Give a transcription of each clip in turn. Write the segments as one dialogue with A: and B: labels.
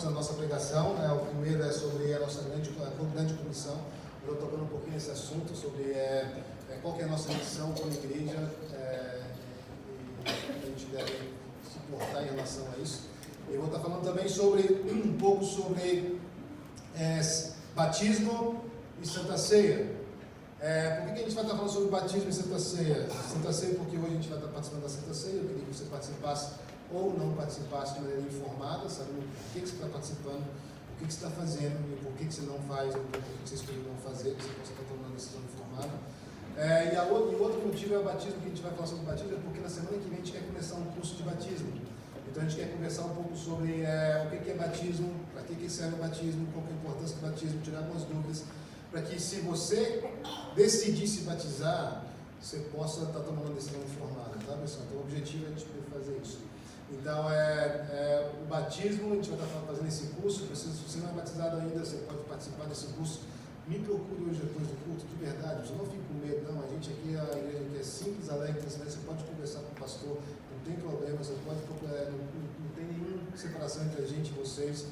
A: tópicos da nossa pregação, né? O primeiro é sobre a nossa grande comissão. Eu estou tocando um pouquinho nesse assunto, sobre qual que é a nossa missão como igreja, e a gente deve se portar em relação a isso. Eu vou estar falando também um pouco sobre batismo e Santa Ceia. Por que a gente vai estar falando sobre batismo e Santa Ceia? Santa Ceia porque hoje a gente vai estar participando da Santa Ceia. Eu queria que você participasse ou não participasse de maneira informada, sabendo por que você está participando, o que você está fazendo e por que você não faz, ou por que você escolheu não fazer, que você possa estar tomando uma decisão informada. E o outro motivo é o batismo, que a gente vai falar sobre o batismo, é porque na semana que vem a gente quer começar um curso de batismo. Então a gente quer conversar um pouco sobre o que é batismo, para que serve o batismo, qual é a importância do batismo, tirar algumas dúvidas, para que se você decidir se batizar, você possa estar tomando uma decisão informada, tá, pessoal? Então o objetivo é a gente poder fazer isso. Então o batismo, a gente vai estar fazendo esse curso. Se você não é batizado ainda, você pode participar desse curso. Me procure hoje depois do culto, de verdade, você não fique com medo, não. A gente aqui, a igreja aqui é simples, alegre, você pode conversar com o pastor, não tem problema, você pode procurar, não tem nenhuma separação entre a gente e vocês.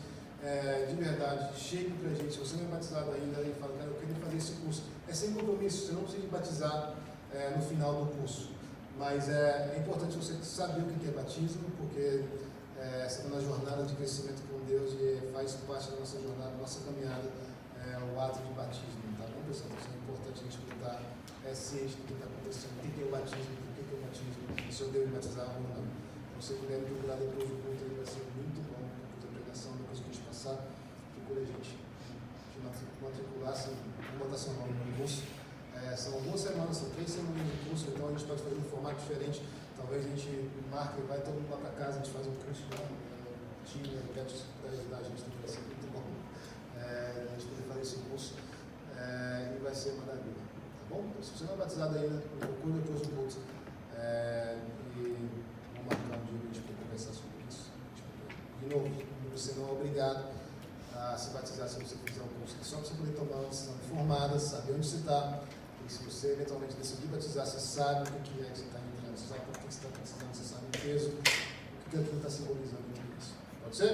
A: De verdade, chegue pra gente. Se você não é batizado ainda e fala, cara, eu queria fazer esse curso, é sem compromisso, você não precisa batizar no final do curso. Mas é importante você saber o que é batismo, porque você está na jornada de crescimento com Deus e faz parte da nossa jornada, da nossa caminhada, o ato de batismo, tá bom, pessoal? Então é importante a gente estar ciente do que está acontecendo, o que é o batismo, por que é o batismo, e se eu devo batizar ou não. Então, se você puder me procurar depois do culto, ele vai ser muito bom, depois da pregação, depois que a gente passar, procura a gente matricular, vamos botar seu nome no curso. São 2 semanas, são 3 semanas de curso, então a gente pode fazer um formato diferente. Talvez a gente marque e vai todo mundo lá para casa, a gente faz um curso lá, o time, a Beth para ajudar a gente, vai ser muito bom a gente poder fazer esse curso e vai ser maravilha, tá bom? Então, se você não é batizado ainda, procure depois do curso e vamos marcar um dia para a gente poder conversar sobre isso. De novo, você não é obrigado a se batizar se você fizer um curso, é só para você poder tomar uma decisão informada, saber onde você está. E se você eventualmente decidir batizar, você sabe o que é que você está entrando, você sabe por que você está batizando, você sabe o peso, o que aquilo está simbolizando com isso. Pode ser?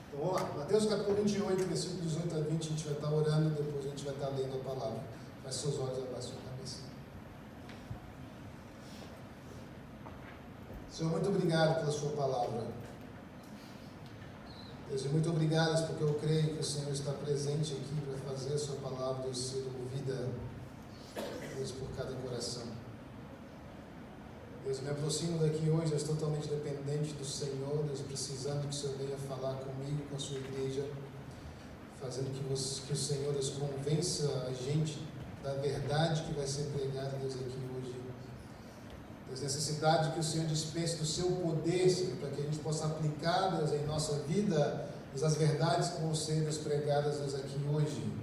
A: Então vamos lá. Mateus capítulo 28, versículo 18 a 20, a gente vai estar orando, depois a gente vai estar lendo a palavra. Feche seus olhos, abaixe sua cabeça. Senhor, muito obrigado pela sua palavra. Deus, muito obrigado porque eu creio que o Senhor está presente aqui para fazer a sua palavra, Deus, ser ouvida, Deus, por cada coração. Deus, me aproximo daqui hoje, Deus, totalmente dependente do Senhor, Deus, precisando que o Senhor venha falar comigo, com a sua igreja, fazendo que o Senhor, Deus, convença a gente da verdade que vai ser pregada, Deus, aqui hoje. Deus, necessidade que o Senhor dispense do seu poder, Senhor, para que a gente possa aplicar, Deus, em nossa vida, Deus, as verdades que vão ser, Deus, pregadas, Deus, aqui hoje.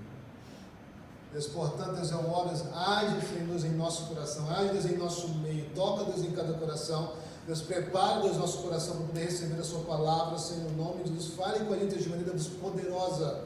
A: Deus, portanto, Deus, eu oro, Deus, age, Senhor, Deus, em nosso coração, age, Deus, em nosso meio, toca, Deus, em cada coração, Deus, prepara, Deus, nosso coração para poder receber a sua palavra, Senhor, em nome de Deus, fale com a gente de maneira, Deus, poderosa.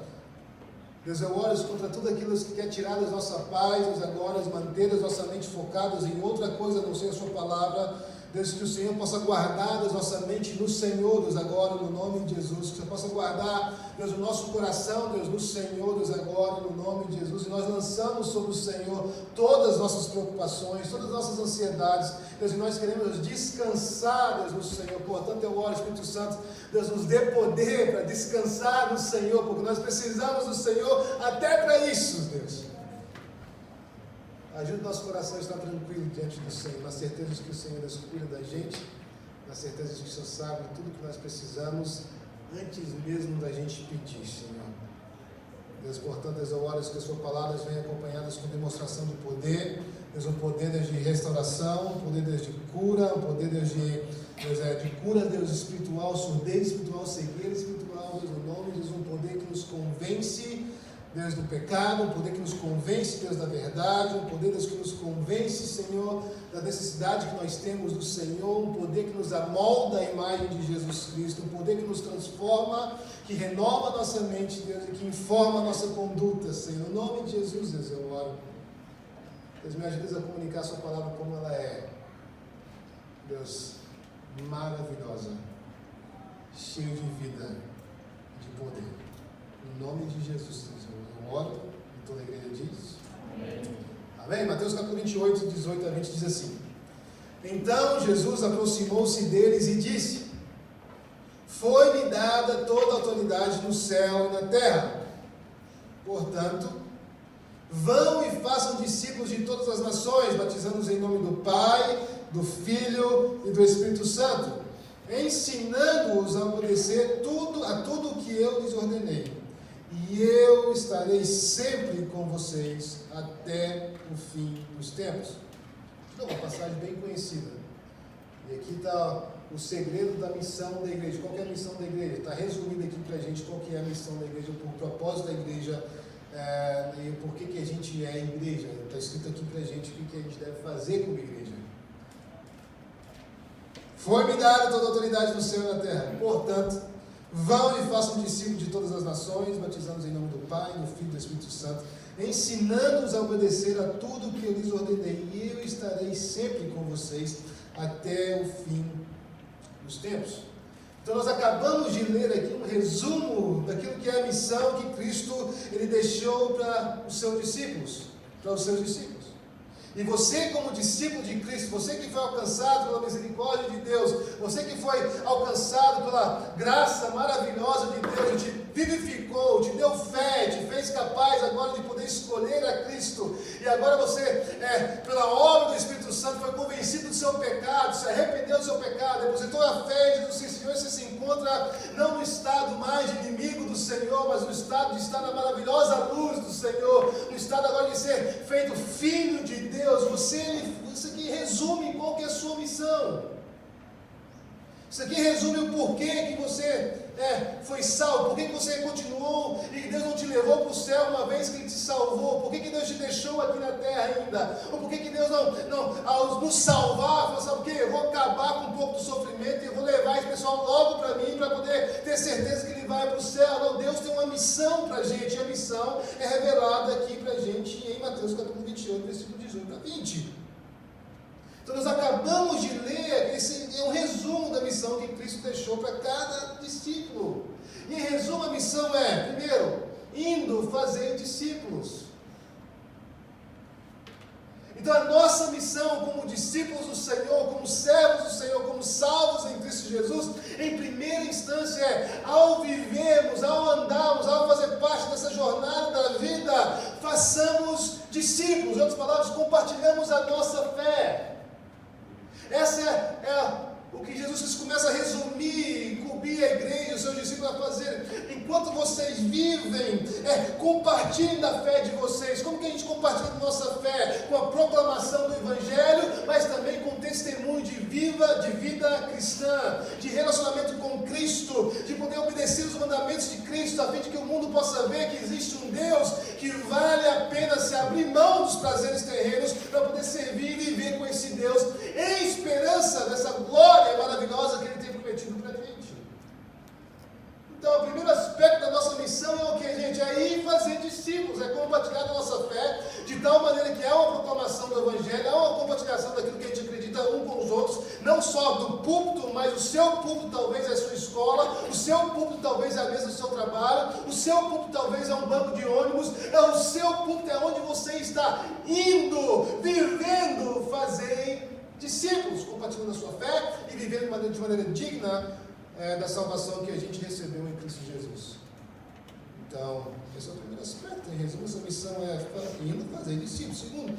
A: Deus, eu oro contra tudo aquilo que quer tirar da nossa paz, Deus, agora, Deus, manter a nossa mente focada em outra coisa, a não ser a sua palavra. Deus, que o Senhor possa guardar, Deus, nossa mente no Senhor, Deus, agora, no nome de Jesus. Que o Senhor possa guardar, Deus, o nosso coração, Deus, no Senhor, Deus, agora, no nome de Jesus. E nós lançamos sobre o Senhor todas as nossas preocupações, todas as nossas ansiedades. Deus, e nós queremos descansar, Deus, no Senhor. Portanto, eu oro, Espírito Santo, Deus, nos dê poder para descansar no Senhor, porque nós precisamos do Senhor até para isso, Deus. Ajude o nosso coração a estar tranquilo diante do Senhor, na certeza de que o Senhor Deus cuida da gente, na certeza de que o Senhor sabe tudo que nós precisamos, antes mesmo da gente pedir, Senhor. Deus, portanto, Deus, eu oro que as suas palavras venham acompanhadas com demonstração de poder, Deus, um poder, Deus, de restauração, um poder, Deus, de cura, um poder, Deus, de cura, Deus, espiritual, surdez espiritual, cegueira espiritual, Deus, no nome de Jesus, um poder que nos convence, Deus, do pecado, um poder que nos convence, Deus, da verdade, um poder, Deus, que nos convence, Senhor, da necessidade que nós temos do Senhor, um poder que nos amolda a imagem de Jesus Cristo, um poder que nos transforma, que renova a nossa mente, Deus, e que informa a nossa conduta, Senhor. No nome de Jesus, Deus, eu oro. Deus, me ajude a comunicar a sua palavra como ela é. Deus, maravilhosa, cheio de vida, de Em nome de Jesus, eu oro e toda a igreja diz. Amém. Amém? Mateus capítulo 28, 18 a 20 diz assim: Então Jesus aproximou-se deles e disse: Foi-me dada toda a autoridade no céu e na terra. Portanto, vão e façam discípulos de todas as nações, batizando-os em nome do Pai, do Filho e do Espírito Santo, ensinando-os a obedecer a tudo o que eu lhes ordenei. E eu estarei sempre com vocês até o fim dos tempos. Então, uma passagem bem conhecida. E aqui está o segredo da missão da igreja. Qual que é a missão da igreja? Está resumido aqui para a gente qual que é a missão da igreja, o propósito da igreja, e por que a gente é igreja. Está escrito aqui para a gente o que a gente deve fazer como igreja. Foi-me dada toda a autoridade no céu e na terra. Portanto, vão e façam discípulos de todas as nações, batizando-os em nome do Pai, do Filho e do Espírito Santo, ensinando-os a obedecer a tudo o que eu lhes ordenei, e eu estarei sempre com vocês até o fim dos tempos. Então nós acabamos de ler aqui um resumo daquilo que é a missão que Cristo ele deixou para os seus discípulos. E você, como discípulo de Cristo, você que foi alcançado pela misericórdia de Deus, você que foi alcançado pela graça maravilhosa de Deus, te vivificou, te deu fé, te fez capaz agora de poder escolher a Cristo, e agora você, pela obra do Espírito Santo, foi convencido do seu pecado, se arrependeu do seu pecado, depositou a fé em Jesus, Senhor, você se encontra não no estado mais de inimigo do Senhor, mas no estado de estar na maravilhosa luz do Senhor, no estado agora de ser feito filho de Deus. Isso aqui resume qual que é a sua missão. Isso aqui resume o porquê que você foi salvo, por que você continuou e Deus não te levou para o céu uma vez que Ele te salvou, por que Deus te deixou aqui na terra ainda, ou por que Deus não ao nos salvar, falou, sabe o que? Eu vou acabar com um pouco do sofrimento e eu vou levar esse pessoal logo para mim, para poder ter certeza que ele vai para o céu. Não, Deus tem uma missão para a gente, e a missão é revelada aqui para a gente em Mateus capítulo 28, versículo 18 a 20. Então nós acabamos de ler, esse é um resumo da missão que Cristo deixou para cada discípulo. E em resumo a missão é, primeiro, indo fazer discípulos. Então a nossa missão como discípulos do Senhor, como servos do Senhor, como salvos em Cristo Jesus, em primeira instância ao vivermos, ao andarmos, ao fazer parte dessa jornada da vida, façamos discípulos. Em outras palavras, compartilhamos a nossa fé. Essa é o que Jesus começa a resumir, incumbir a igreja, os seus discípulos a fazer. Enquanto vocês vivem, compartilhem da fé de vocês. Como que a gente compartilha a nossa fé? Com a proclamação do Evangelho, mas também com testemunho de vida cristã, de relacionamento com Cristo, de poder obedecer os mandamentos de Cristo, a fim de que o mundo possa ver que existe um Deus que vale a pena se abrir mão dos prazeres terrenos para poder servir e viver com esse Deus, em esperança dessa glória maravilhosa que Ele tem prometido para a gente. Então, o primeiro aspecto da nossa missão é o que, gente? É ir fazer discípulos, é compartilhar a nossa fé, de tal maneira que há uma proclamação do Evangelho, há uma compartilhação daquilo que a gente acredita um com os outros, não só do púlpito, mas o seu púlpito talvez é a sua escola, o seu púlpito talvez é a mesa do seu trabalho, o seu púlpito talvez é um banco de ônibus, o seu púlpito é onde você está indo, vivendo, fazer discípulos, compartilhando a sua fé e vivendo de maneira digna da salvação que a gente recebeu em Cristo Jesus. Então, esse é o primeiro aspecto. Em resumo, essa missão é indo fazer discípulos. Segundo,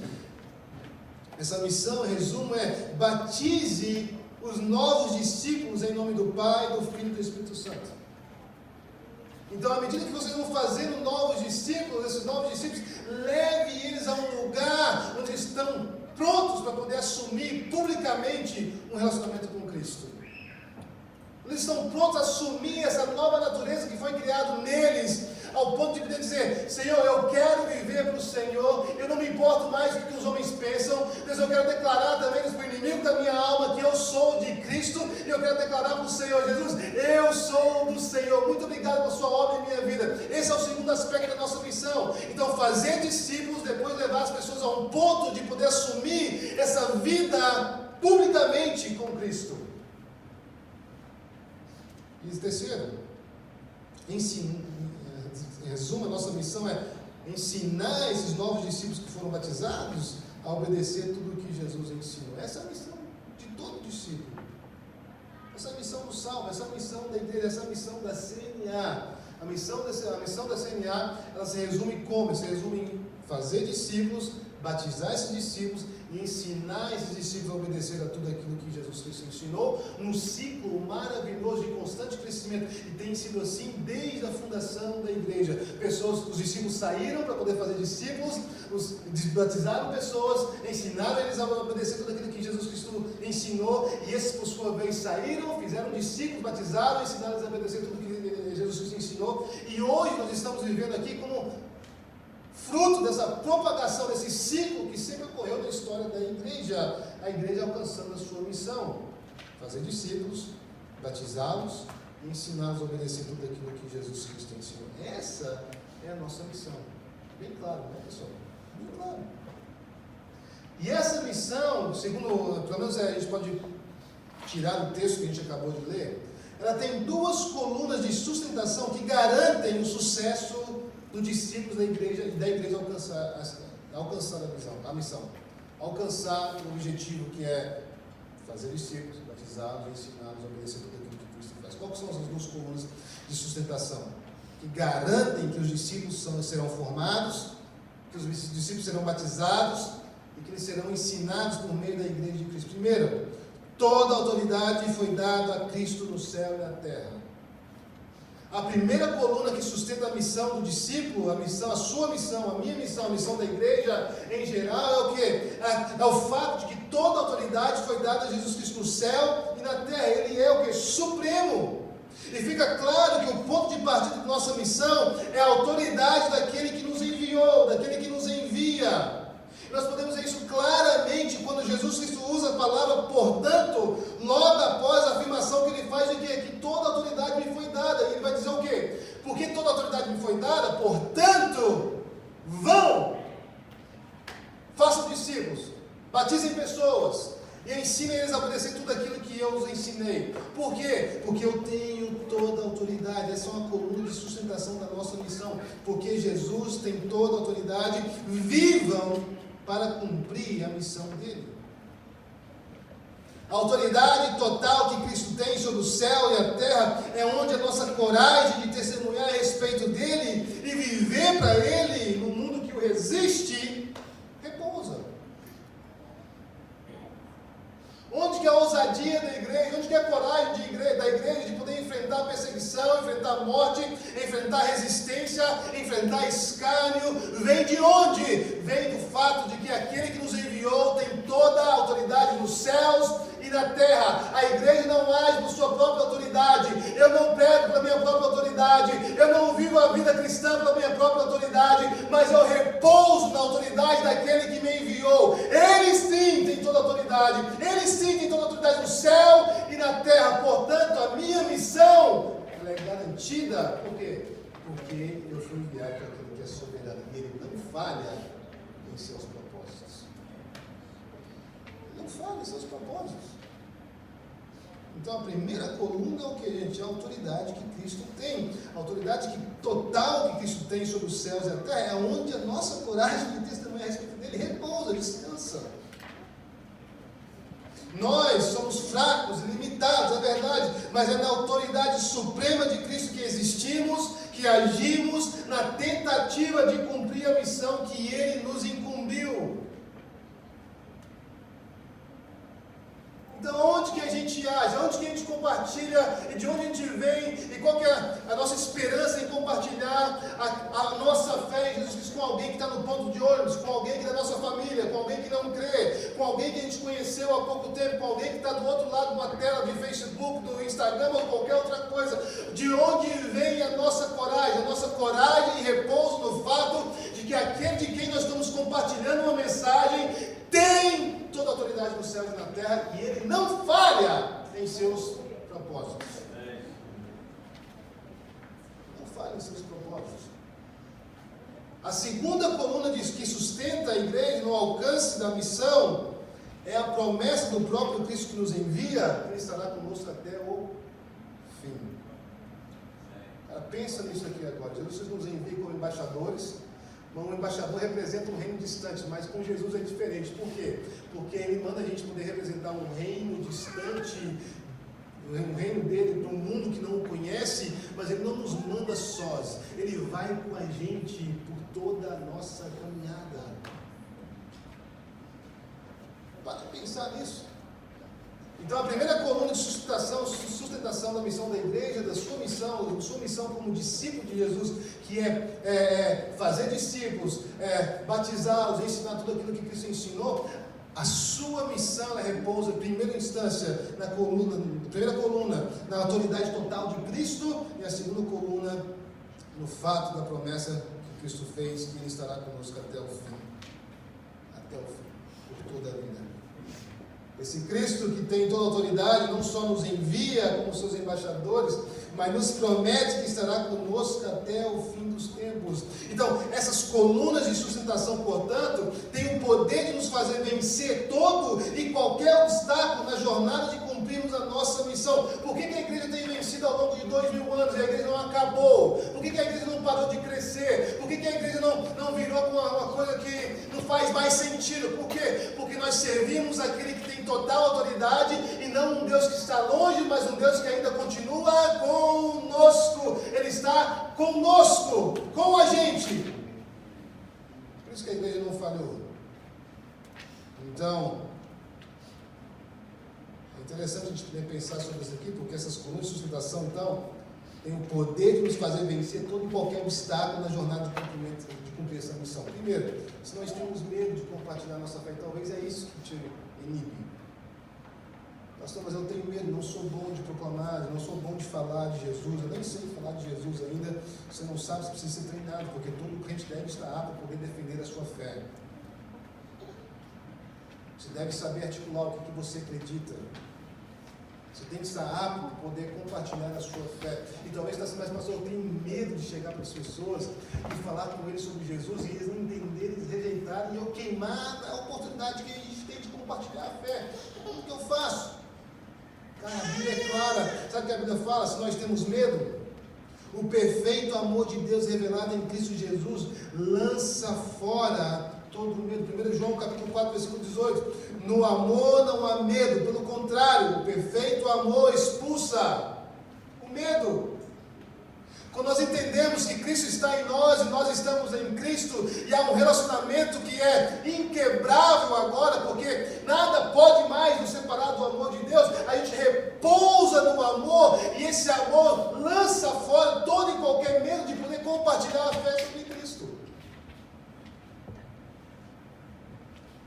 A: essa missão, em resumo, é batize os novos discípulos em nome do Pai, do Filho e do Espírito Santo. Então, à medida que vocês vão fazendo novos discípulos, esses novos discípulos, leve eles a um lugar onde eles estão prontos para poder assumir publicamente um relacionamento com Cristo. Eles estão prontos a assumir essa nova natureza que foi criada neles, ao ponto de poder dizer, Senhor, eu quero viver para o Senhor, eu não me importo mais do que os homens pensam, Deus, eu quero declarar também para o inimigo da minha alma que eu sou de Cristo, e eu quero declarar para o Senhor, Jesus, eu sou do Senhor, muito obrigado pela sua obra em minha vida. Esse é o segundo aspecto da nossa missão. Então, fazer discípulos, depois levar as pessoas a um ponto de poder assumir essa vida publicamente com Cristo. E terceiro, Em resumo, a nossa missão é ensinar esses novos discípulos que foram batizados a obedecer tudo o que Jesus ensinou. Essa é a missão de todo discípulo. Essa é a missão do Salmo, essa é a missão da igreja, essa é a missão da CNA. A missão da CNA, ela se resume como? Se resume em fazer discípulos, batizar esses discípulos e ensinar esses discípulos a obedecer a tudo aquilo que Jesus Cristo ensinou, num ciclo maravilhoso de constante crescimento, e tem sido assim desde a fundação da igreja. Os discípulos saíram para poder fazer discípulos, batizaram pessoas, ensinaram eles a obedecer tudo aquilo que Jesus Cristo ensinou, e esses por sua vez saíram, fizeram discípulos, batizaram, ensinaram eles a obedecer tudo que Jesus Cristo ensinou, e hoje nós estamos vivendo aqui como fruto dessa propagação, desse ciclo que sempre ocorreu na história da igreja, a igreja alcançando a sua missão, fazer discípulos, batizá-los e ensiná-los a obedecer tudo aquilo que Jesus Cristo ensinou. Essa é a nossa missão, bem claro, né, pessoal? Bem claro. E essa missão, segundo, pelo menos a gente pode tirar do texto que a gente acabou de ler, ela tem duas colunas de sustentação que garantem o sucesso dos discípulos da igreja alcançar a missão, alcançar o objetivo que é fazer discípulos, batizá-los e ensiná-los a obedecer tudo aquilo que Cristo faz. Quais são essas duas colunas de sustentação que garantem que os discípulos serão formados, que os discípulos serão batizados e que eles serão ensinados por meio da igreja de Cristo? Primeiro, toda a autoridade foi dada a Cristo no céu e na terra. A primeira coluna que sustenta a missão do discípulo, a sua missão, a minha missão, a missão da igreja em geral, é o quê? É o fato de que toda a autoridade foi dada a Jesus Cristo no céu e na terra. Ele é o quê? Supremo. E fica claro que o ponto de partida da nossa missão é a autoridade daquele que nos enviou, daquele que nos envia. Nós podemos ver isso claramente quando Jesus Cristo usa a palavra portanto, logo após a afirmação que ele faz de que toda a autoridade me foi dada. E ele vai dizer o quê? Porque toda a autoridade me foi dada, portanto, vão, façam discípulos, batizem pessoas e ensinem eles a obedecer tudo aquilo que eu os ensinei. Por quê? Porque eu tenho toda a autoridade. Essa é uma coluna de sustentação da nossa missão. Porque Jesus tem toda a autoridade. Vivam para cumprir a missão dele. A autoridade total que Cristo tem sobre o céu e a terra é onde a nossa coragem de testemunhar a respeito dele e viver para ele no mundo que o resiste repousa. Onde que a ousadia da igreja, onde que a coragem da igreja de poder enfrentar perseguição, enfrentar morte, enfrentar resistência, enfrentar escárnio, vem de onde? Vem do fato de que aquele que nos enviou tem toda a autoridade nos céus e na terra. A igreja não age por sua própria autoridade. Eu não prego pela minha própria autoridade. Eu não vivo a vida cristã pela minha própria autoridade, mas eu repouso na autoridade daquele que me enviou. Ele sim tem toda a autoridade. Ele sim tem toda a autoridade no céu e na terra. Portanto, a minha missão ela é garantida. Por quê? Porque eu fui enviado para aquele que é soberano e ele não falha em seus propósitos. Ele não falha em seus propósitos. Então a primeira coluna é o que, gente? É a autoridade que Cristo tem. A autoridade total que Cristo tem sobre os céus e a terra é onde a nossa coragem de testemunhar a respeito dele repousa, descansa. Nós somos fracos, limitados, é verdade, mas é na autoridade suprema de Cristo que existimos, que agimos na tentativa de cumprir a missão que Ele nos incumbiu. Então, onde que a gente age, onde que a gente compartilha, e de onde a gente vem, e qual que é a nossa esperança em compartilhar a nossa fé em Jesus Cristo com alguém que está no ponto de ônibus, com alguém que é da nossa família, com alguém que não crê, com alguém que a gente conheceu há pouco tempo, com alguém que está do outro lado de uma tela de Facebook, do Instagram ou qualquer outra coisa. De onde vem a nossa coragem? A nossa coragem e repouso no fato de que aquele de quem nós estamos compartilhando uma mensagem tem toda a autoridade no céu e na terra, e ele não falha em seus propósitos. Não falha em seus propósitos. A segunda coluna diz que sustenta a igreja no alcance da missão é a promessa do próprio Cristo que nos envia, que ele estará conosco até o fim. pensa nisso aqui agora. Jesus nos envia como embaixadores. Um embaixador representa um reino distante, mas com Jesus é diferente. Por quê? Porque ele manda a gente poder representar um reino distante, um reino dele para um mundo que não o conhece, mas ele não nos manda sós. Ele vai com a gente por toda a nossa caminhada. Para pensar nisso. Então a primeira coluna de sustentação da missão da igreja, da sua missão como discípulo de Jesus, que é fazer discípulos, batizá-los, ensinar tudo aquilo que Cristo ensinou. A sua missão repousa, em primeira instância, primeira coluna, na autoridade total de Cristo, e a segunda coluna, no fato da promessa que Cristo fez, que Ele estará conosco até o fim, por toda a vida. Esse Cristo que tem toda a autoridade, não só nos envia como seus embaixadores, mas nos promete que estará conosco até o fim dos tempos. Então, essas colunas de sustentação, portanto, têm o poder de nos fazer vencer todo e qualquer obstáculo na jornada de cumprirmos a nossa missão. Por que a igreja tem vencido ao longo de 2000 anos e a igreja não acabou? Por que a igreja não parou de crescer? Por que a igreja não virou uma coisa que não faz mais sentido? Por quê? Porque nós servimos aquele que tem total autoridade e não um Deus que está longe, mas um Deus que ainda continua conosco. Ele está conosco, com a gente. Por isso que a igreja não falhou. Então, é interessante a gente pensar sobre isso aqui, porque essas colunas de sustentação, então, têm o poder de nos fazer vencer todo e qualquer obstáculo na jornada de cumprir essa missão. Primeiro, se nós temos medo de compartilhar nossa fé, talvez é isso que te inibe. Pastor, mas eu tenho medo, não sou bom de proclamar, não sou bom de falar de Jesus, eu nem sei falar de Jesus ainda. Você não sabe, você precisa ser treinado, porque todo crente deve estar apto para poder defender a sua fé. Você deve saber articular o que você acredita. Você tem que estar apto para poder compartilhar a sua fé. E talvez você está assim, mas pastor, eu tenho medo de chegar para as pessoas e falar com eles sobre Jesus e eles não entenderem, eles rejeitarem e eu queimar a oportunidade que a gente tem de compartilhar a fé. Como que eu faço? Cara, a Bíblia é clara. Sabe o que a Bíblia fala? Se nós temos medo, o perfeito amor de Deus revelado em Cristo Jesus lança fora todo medo. 1 João capítulo 4, versículo 18. No amor não há medo, pelo contrário, o perfeito amor expulsa o medo. Quando nós entendemos que Cristo está em nós e nós estamos em Cristo, e há um relacionamento que é inquebrável agora, porque nada pode mais nos separar do amor de Deus, a gente repousa no amor, e esse amor lança fora todo e qualquer medo de poder compartilhar a fé sobre Cristo.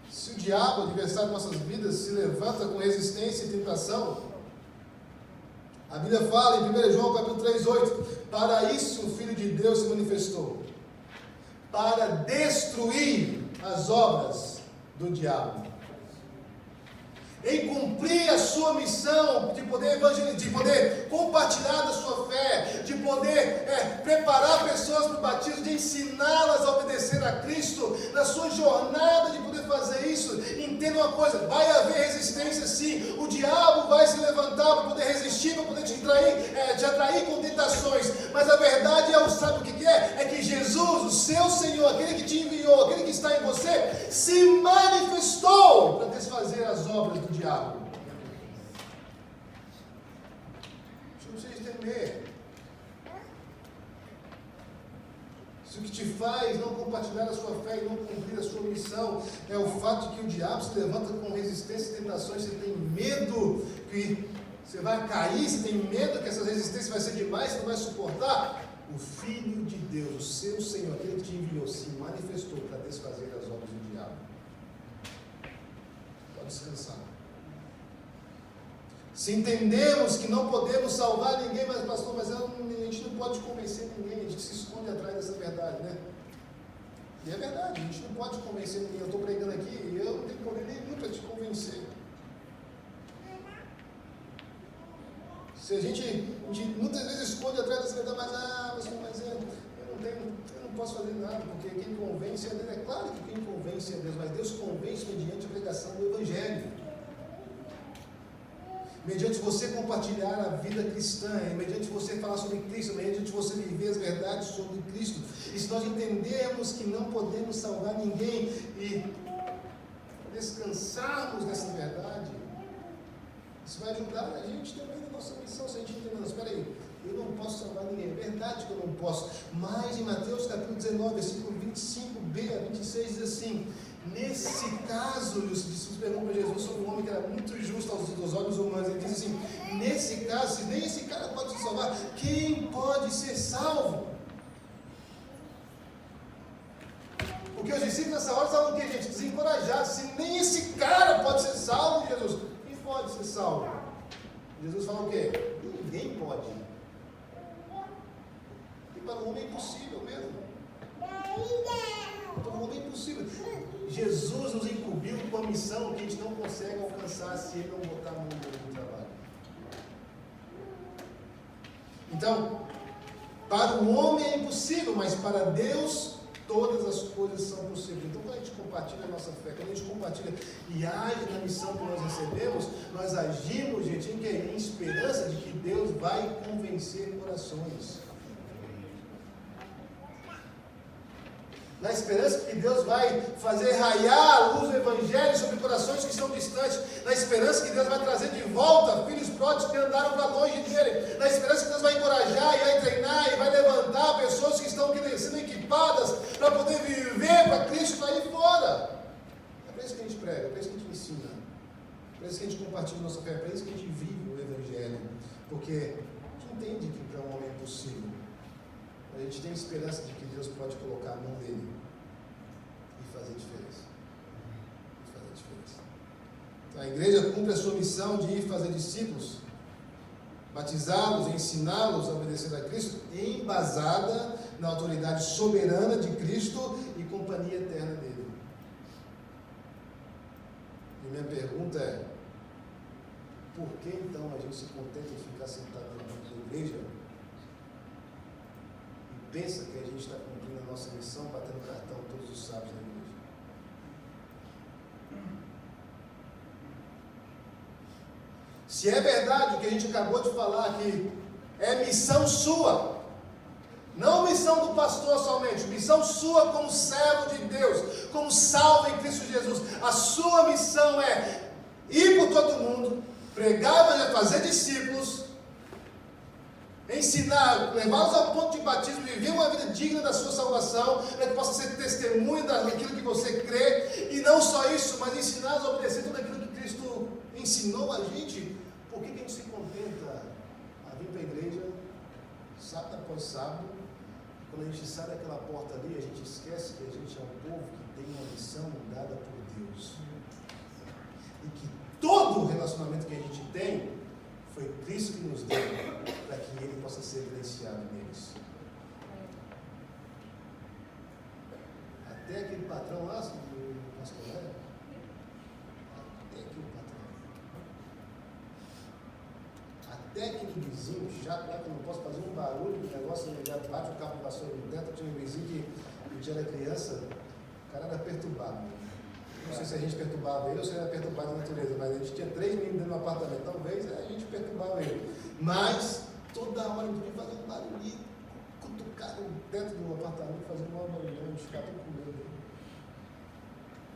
A: Se o diabo, o adversário de nossas vidas, se levanta com resistência e tentação, a Bíblia fala em 1 João capítulo 3,8, para isso o Filho de Deus se manifestou, para destruir as obras do diabo, em cumprir a sua missão de poder evangelizar, de poder compartilhar da sua fé, de poder preparar pessoas para o batismo, de ensiná-las a obedecer a Cristo, na sua jornada de poder fazer isso. Entenda uma coisa, vai haver resistência sim, o diabo vai se levantar para poder resistir, para poder te atrair com tentações, mas a verdade sabe o que é? É que Jesus, o seu Senhor, aquele que te enviou, aquele que está em você, se manifestou para desfazer as obras do diabo. Não precisa temer. Se o que te faz não compartilhar a sua fé e não cumprir a sua missão é o fato de que o diabo se levanta com resistência e tentações, você tem medo que você vai cair, você tem medo que essa resistência vai ser demais, você não vai suportar. O Filho de Deus, o seu Senhor, aquele que te enviou, se manifestou para desfazer as obras do diabo. Pode descansar. Se entendemos que não podemos salvar ninguém, mas pastor, mas a gente não pode convencer ninguém, a gente se esconde atrás dessa verdade, né? E é verdade, a gente não pode convencer ninguém. Eu estou pregando aqui e eu não tenho poder nenhum para te convencer. Se a gente muitas vezes esconde atrás dessa verdade, mas eu não posso fazer nada, porque quem convence é Deus. É claro que quem convence é Deus, mas Deus convence mediante a pregação do Evangelho. mediante você compartilhar a vida cristã, mediante você falar sobre Cristo, mediante você viver as verdades sobre Cristo. E se nós entendermos que não podemos salvar ninguém e descansarmos nessa verdade, isso vai ajudar a gente também na nossa missão. Se a gente entender, espera aí, eu não posso salvar ninguém, é verdade que eu não posso, mas em Mateus capítulo 19, versículo 25b a 26 diz assim: nesse caso, os discípulos perguntam para Jesus sobre um homem que era muito justo aos olhos humanos. Ele diz assim: nesse caso, se nem esse cara pode se salvar, quem pode ser salvo? Porque os discípulos nessa hora estavam o quê, gente? Desencorajados. Se nem esse cara pode ser salvo, Jesus, quem pode ser salvo? Jesus fala o quê? Ninguém pode. E para o homem é impossível mesmo. Para o homem é impossível. Jesus nos incumbiu com a missão que a gente não consegue alcançar se Ele não botar a mão no trabalho. Então, para o homem é impossível, mas para Deus todas as coisas são possíveis. Então, quando a gente compartilha a nossa fé, quando a gente compartilha e age na missão que nós recebemos, nós agimos, gente, em esperança de que Deus vai convencer corações. Na esperança que Deus vai fazer raiar a luz do Evangelho sobre corações que estão distantes, na esperança que Deus vai trazer de volta filhos pródigos que andaram para longe dele, na esperança que Deus vai encorajar e vai treinar e vai levantar pessoas que estão sendo equipadas para poder viver para Cristo aí fora. É para isso que a gente prega, é para isso que a gente ensina, é para isso que a gente compartilha a nossa fé, é para isso que a gente vive o Evangelho, porque a gente entende que para um homem é possível. A gente tem esperança de que Deus pode colocar a mão dele e fazer diferença. Então, a igreja cumpre a sua missão de ir fazer discípulos, batizá-los, ensiná-los a obedecer a Cristo, embasada na autoridade soberana de Cristo e companhia eterna dele. E minha pergunta é: por que então a gente se contenta em ficar sentado na igreja pensa que a gente está cumprindo a nossa missão, batendo cartão todos os sábados na igreja? Se é verdade o que a gente acabou de falar aqui, é missão sua, não missão do pastor somente, missão sua como servo de Deus, como salvo em Cristo Jesus. A sua missão é ir por todo mundo, pregar, fazer discípulos, ensinar, levá-los ao ponto de batismo, viver uma vida digna da sua salvação, para que possa ser testemunho daquilo que você crê, e não só isso, mas ensiná-los a obedecer tudo aquilo que Cristo ensinou a gente. Por que a gente se contenta a vir para a igreja, sábado após sábado, e quando a gente sai daquela porta ali, a gente esquece que a gente é um povo que tem uma missão dada por Deus, e que todo o relacionamento que a gente tem, foi Cristo que nos deu, para que Ele possa ser evidenciado neles. Até aquele patrão lá, do pastor Léo, até aquele patrão, até aquele vizinho chato lá que não posso fazer um barulho, o negócio já bate o carro vassoura no teto. Tinha um vizinho que, quando a gente era criança, o cara era perturbado. Não sei se a gente perturbava ele ou se ele era perturbado na natureza, mas a gente tinha 3 meninos dentro do apartamento, talvez a gente perturbava ele. Mas toda hora ele podia fazer um barulho, cutucar no teto do apartamento, fazer um barulhão, a gente ficava tudo com medo.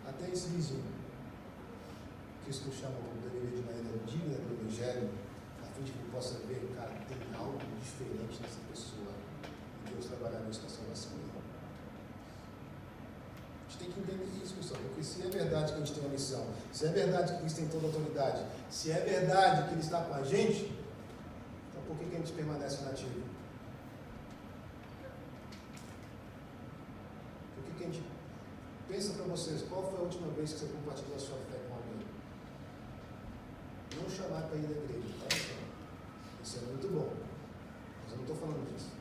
A: Até esse vizinho, Cristo chama para poder viver de maneira digna do Evangelho, a fim de que ele possa ver, cara, tem algo diferente nessa pessoa, e Deus trabalhar nisso com a salvação dele. A gente tem que entender isso, pessoal, porque se é verdade que a gente tem uma missão, se é verdade que Cristo tem toda a autoridade, se é verdade que Ele está com a gente, então por que a gente permanece inativo? Por que a gente pensa para vocês, qual foi a última vez que você compartilhou a sua fé com alguém? Não chamar para ir da igreja, tá? Isso é muito bom, mas eu não estou falando disso.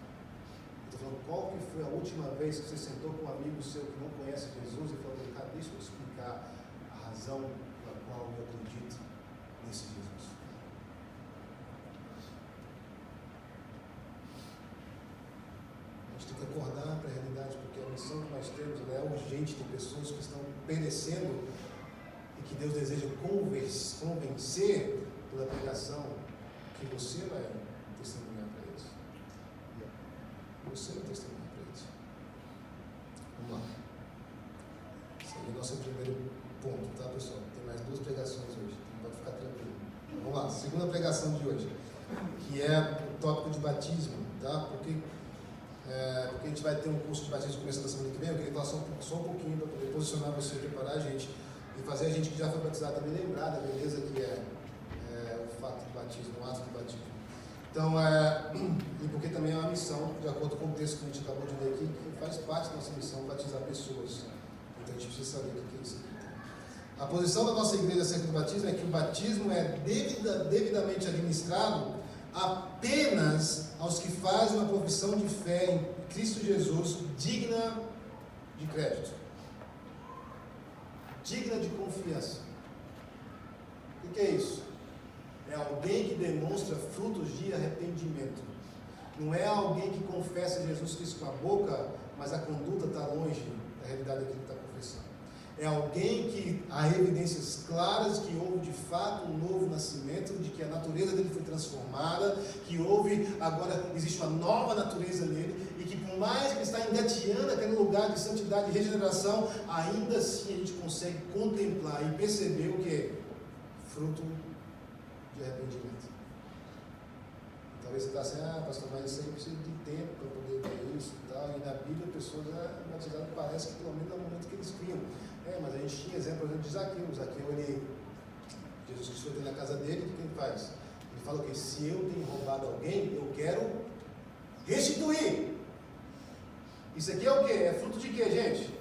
A: Estou falando, qual que foi a última vez que você sentou com um amigo seu que não conhece Jesus e falou, cara, deixa eu explicar a razão pela qual eu acredito nesse Jesus. A gente tem que acordar para a realidade, porque a missão que nós temos é urgente. Tem pessoas que estão perecendo e que Deus deseja convencer pela pregação, que você vai testemunhar para eles. Você vai testemunhar para eles. Vamos lá. Esse aí é o nosso primeiro ponto, tá, pessoal? Tem mais 2 pregações hoje, então pode ficar tranquilo. Vamos lá, segunda pregação de hoje, que é o tópico de batismo, tá? Porque a gente vai ter um curso de batismo começando na semana que vem. Eu queria falar só um pouquinho para poder posicionar você, preparar a gente e fazer a gente que já foi batizado também lembrar da beleza que é o fato do batismo, o ato do batismo. Então, e porque também é uma missão, de acordo com o texto que a gente acabou de ler aqui, que faz parte da nossa missão batizar pessoas. Então a gente precisa saber o que é isso aqui. A posição da nossa igreja acerca do batismo é que o batismo é devidamente administrado apenas aos que fazem uma profissão de fé em Cristo Jesus digna de crédito, digna de confiança. O que é isso? É alguém que demonstra frutos de arrependimento. Não é alguém que confessa Jesus Cristo com a boca, mas a conduta está longe da realidade daquilo que está confessando. É alguém que há evidências claras que houve de fato um novo nascimento, de que a natureza dele foi transformada, que agora existe uma nova natureza nele, e que por mais que ele está engateando aquele lugar de santidade e regeneração, ainda assim a gente consegue contemplar e perceber o que é fruto de arrependimento. Talvez você está assim, pastor, mas isso aí precisa de tempo para poder ver isso e tal. E na Bíblia, pessoas batizadas parece que pelo menos no momento que eles criam. Mas a gente tinha exemplo, por exemplo, de Zaqueu. Zaqueu, Jesus Cristo foi na casa dele, o que ele faz? Ele fala que se eu tenho roubado alguém, eu quero restituir. Isso aqui é o quê? É fruto de quê, gente?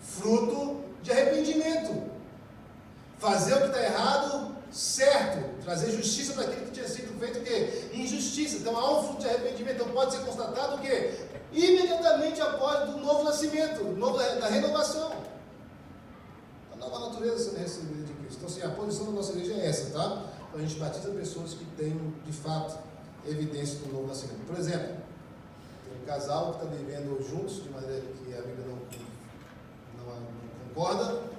A: Fruto de arrependimento. Fazer o que está errado certo, trazer justiça para aquilo que tinha sido feito o quê? Injustiça. Então há um fruto de arrependimento, então pode ser constatado o quê? Imediatamente após do novo nascimento, da renovação, a nova natureza sendo recebida de Cristo. Então assim, a posição da nossa igreja é essa, tá? Então a gente batiza pessoas que têm de fato evidência do novo nascimento. Por exemplo, tem um casal que está vivendo juntos de maneira que a Bíblia não concorda.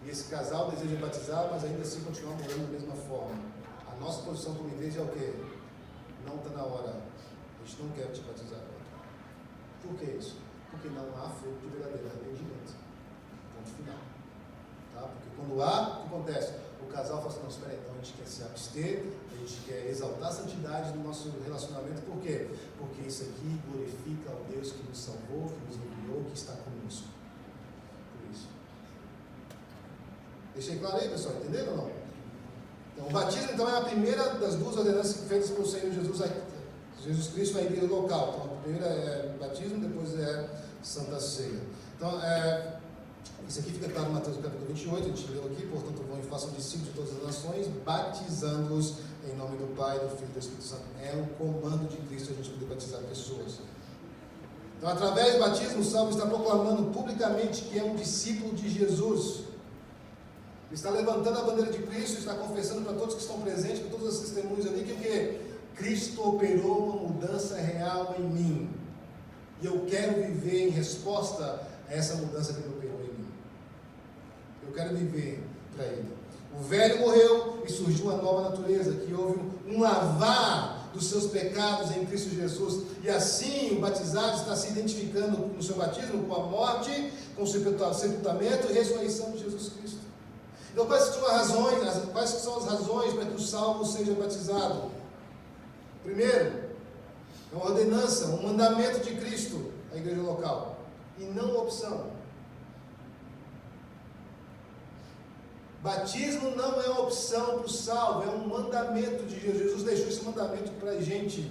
A: E esse casal deseja batizar, mas ainda assim continuar morando da mesma forma. A nossa posição como igreja é o quê? Não está na hora. A gente não quer te batizar. Por que isso? Porque não há fruto de verdadeiro arrependimento. Ponto final. Tá? Porque quando há, o que acontece? O casal fala assim, não, espera aí, então a gente quer se abster, a gente quer exaltar a santidade do nosso relacionamento. Por quê? Porque isso aqui glorifica ao Deus que nos salvou, que nos enviou, que está conosco. Por isso. Deixei claro aí, pessoal? Entenderam ou não? Então, o batismo, então, é a primeira das 2 ordenanças feitas pelo Senhor Jesus Cristo na igreja local. Então, a primeira é o batismo, depois é Santa Ceia. Então, isso aqui fica claro em Mateus capítulo 28, a gente leu aqui, portanto, vão e façam discípulos de todas as nações, batizando-os em nome do Pai, do Filho e do Espírito Santo. É um comando de Cristo a gente poder batizar pessoas. Então, através do batismo, o salvo está proclamando publicamente que é um discípulo de Jesus. Está levantando a bandeira de Cristo, está confessando para todos que estão presentes, para todas as testemunhas ali, que o quê? Cristo operou uma mudança real em mim. E eu quero viver em resposta a essa mudança que ele operou em mim. Eu quero viver para ele. O velho morreu e surgiu uma nova natureza, que houve um lavar dos seus pecados em Cristo Jesus. E assim o batizado está se identificando no seu batismo com a morte, com o sepultamento e ressurreição de Jesus Cristo. Então, quais são as razões para que o salvo seja batizado? Primeiro, é uma ordenança, um mandamento de Cristo à igreja local, e não opção. Batismo não é opção para o salvo, é um mandamento de Jesus. Jesus deixou esse mandamento para a gente.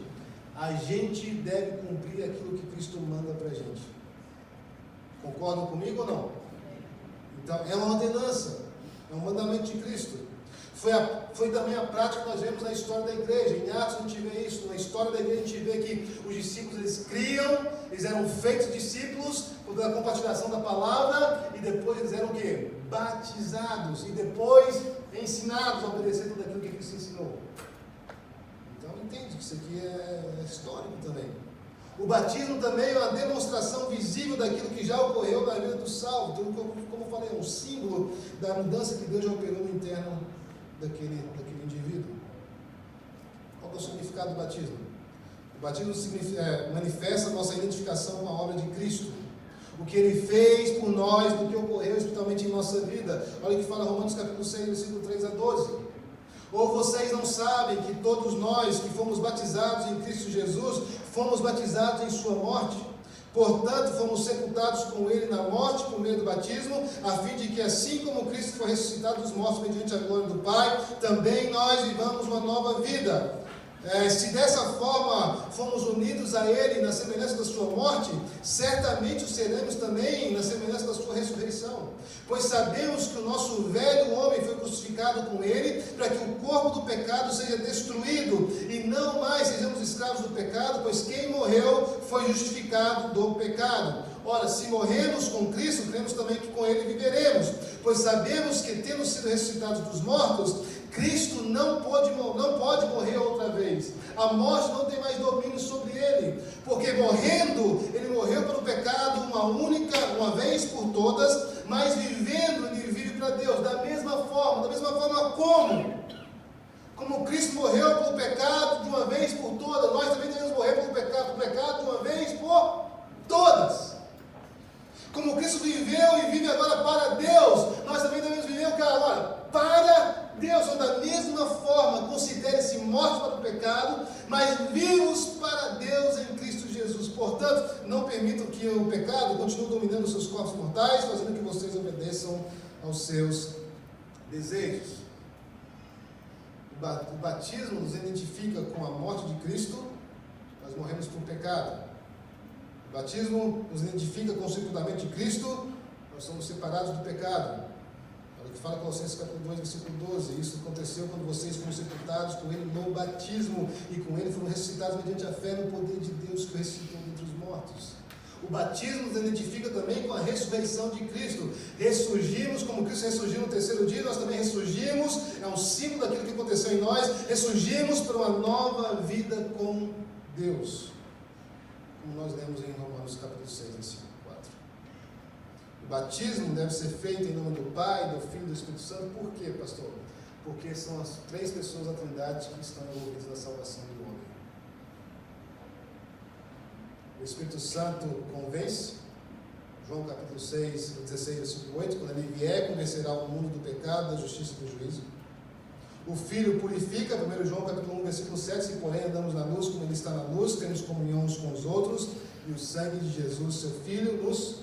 A: A gente deve cumprir aquilo que Cristo manda para a gente. Concordam comigo ou não? Então, é uma ordenança. É um mandamento de Cristo. Foi também a prática que nós vemos na história da igreja. Em Atos a gente vê isso. Na história da igreja a gente vê que os discípulos, eles criam, eles eram feitos discípulos pela compartilhação da palavra, e depois eles eram o quê? Batizados, e depois ensinados a obedecer tudo aquilo que Cristo ensinou. Então entende que isso aqui é histórico também. O batismo também é uma demonstração visível daquilo que já ocorreu na vida do salvo. Então, como eu falei, é um símbolo da mudança que Deus já operou no interno daquele indivíduo. Qual é o significado do batismo? O batismo manifesta a nossa identificação com a obra de Cristo, o que Ele fez por nós, do que ocorreu espiritualmente em nossa vida. Olha o que fala Romanos capítulo 6, versículo 3 a 12. Ou vocês não sabem que todos nós que fomos batizados em Cristo Jesus, fomos batizados em sua morte? Portanto, fomos sepultados com Ele na morte por meio do batismo, a fim de que, assim como Cristo foi ressuscitado dos mortos mediante a glória do Pai, também nós vivamos uma nova vida. Se dessa forma fomos unidos a Ele na semelhança da sua morte, certamente o seremos também na semelhança da sua ressurreição. Pois sabemos que o nosso velho homem foi crucificado com Ele, para que o corpo do pecado seja destruído, e não mais sejamos escravos do pecado, pois quem morreu foi justificado do pecado. Ora, se morremos com Cristo, cremos também que com Ele viveremos, pois sabemos que, tendo sido ressuscitados dos mortos, Cristo não pode morrer outra vez. A morte não tem mais domínio sobre Ele, porque morrendo, Ele morreu pelo pecado uma vez por todas, mas vivendo, Ele vive para Deus, da mesma forma como Cristo morreu pelo pecado de uma vez por todas, nós também devemos morrer pelo pecado de uma vez por todas. Como Cristo viveu e vive agora para Deus, nós também devemos viver agora para Deus. Ou da mesma forma, considere-se mortos para o pecado, mas vivos para Deus em Cristo Jesus. Portanto, não permitam que o pecado continue dominando os seus corpos mortais, fazendo que vocês obedeçam aos seus desejos. O batismo nos identifica com a morte de Cristo. Nós morremos por pecado. O batismo nos identifica com o sepultamento de Cristo. Nós somos separados do pecado. Olha o que fala Colossenses capítulo 2, versículo 12. Isso aconteceu quando vocês foram sepultados com Ele no batismo, e com Ele foram ressuscitados mediante a fé no poder de Deus que o ressuscitou dentre os mortos. O batismo nos identifica também com a ressurreição de Cristo. Ressurgimos, como Cristo ressurgiu no terceiro dia, nós também ressurgimos. É um símbolo daquilo que aconteceu em nós. Ressurgimos para uma nova vida com Deus, como nós lemos em Romanos capítulo 6, versículo 4. O batismo deve ser feito em nome do Pai, do Filho e do Espírito Santo. Por quê, pastor? Porque são as três pessoas da Trindade que estão envolvidas na salvação do homem. O Espírito Santo convence, João capítulo 6, 16, versículo 8, quando Ele vier, convencerá o mundo do pecado, da justiça e do juízo. O Filho purifica, 1 João capítulo 1, versículo 7, se porém andamos na luz como Ele está na luz, temos comunhão uns com os outros, e o sangue de Jesus, seu Filho, nos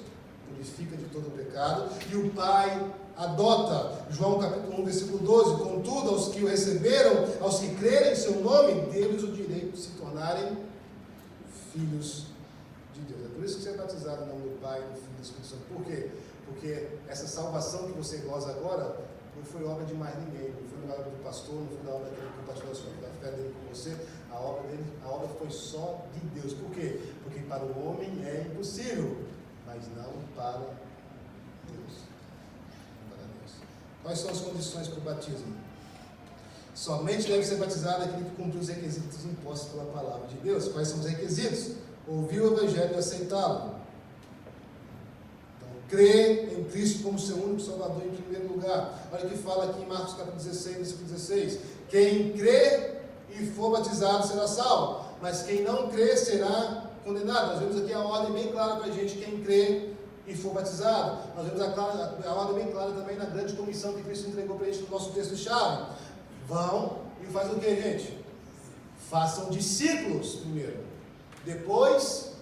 A: purifica de todo o pecado. E o Pai adota, João capítulo 1, versículo 12, contudo, aos que o receberam, aos que crerem em seu nome, deu-lhes o direito de se tornarem filhos de Deus. É por isso que você é batizado em nome do Pai, do Filho e do Espírito Santo. Por quê? Porque essa salvação que você goza agora não foi obra de mais ninguém, não foi da obra do pastor, não foi da obra daquele que compartilhou a fé dele com você. A obra foi só de Deus. Por quê? Porque para o homem é impossível, mas não para Deus. Não para Deus. Quais são as condições para o batismo? Somente deve ser batizado aquele que cumpriu os requisitos impostos pela palavra de Deus. Quais são os requisitos? Ouvir o Evangelho e aceitá-lo. Então, crer em Cristo como seu único Salvador em primeiro lugar. Olha o que fala aqui em Marcos capítulo 16, versículo 16. Quem crê e for batizado será salvo, mas quem não crê será condenado. Nós vemos aqui a ordem bem clara para a gente: quem crê e for batizado. Nós vemos a ordem bem clara também na grande comissão que Cristo entregou para a gente no nosso texto-chave. Vão e faz o que, gente? Façam discípulos primeiro, depois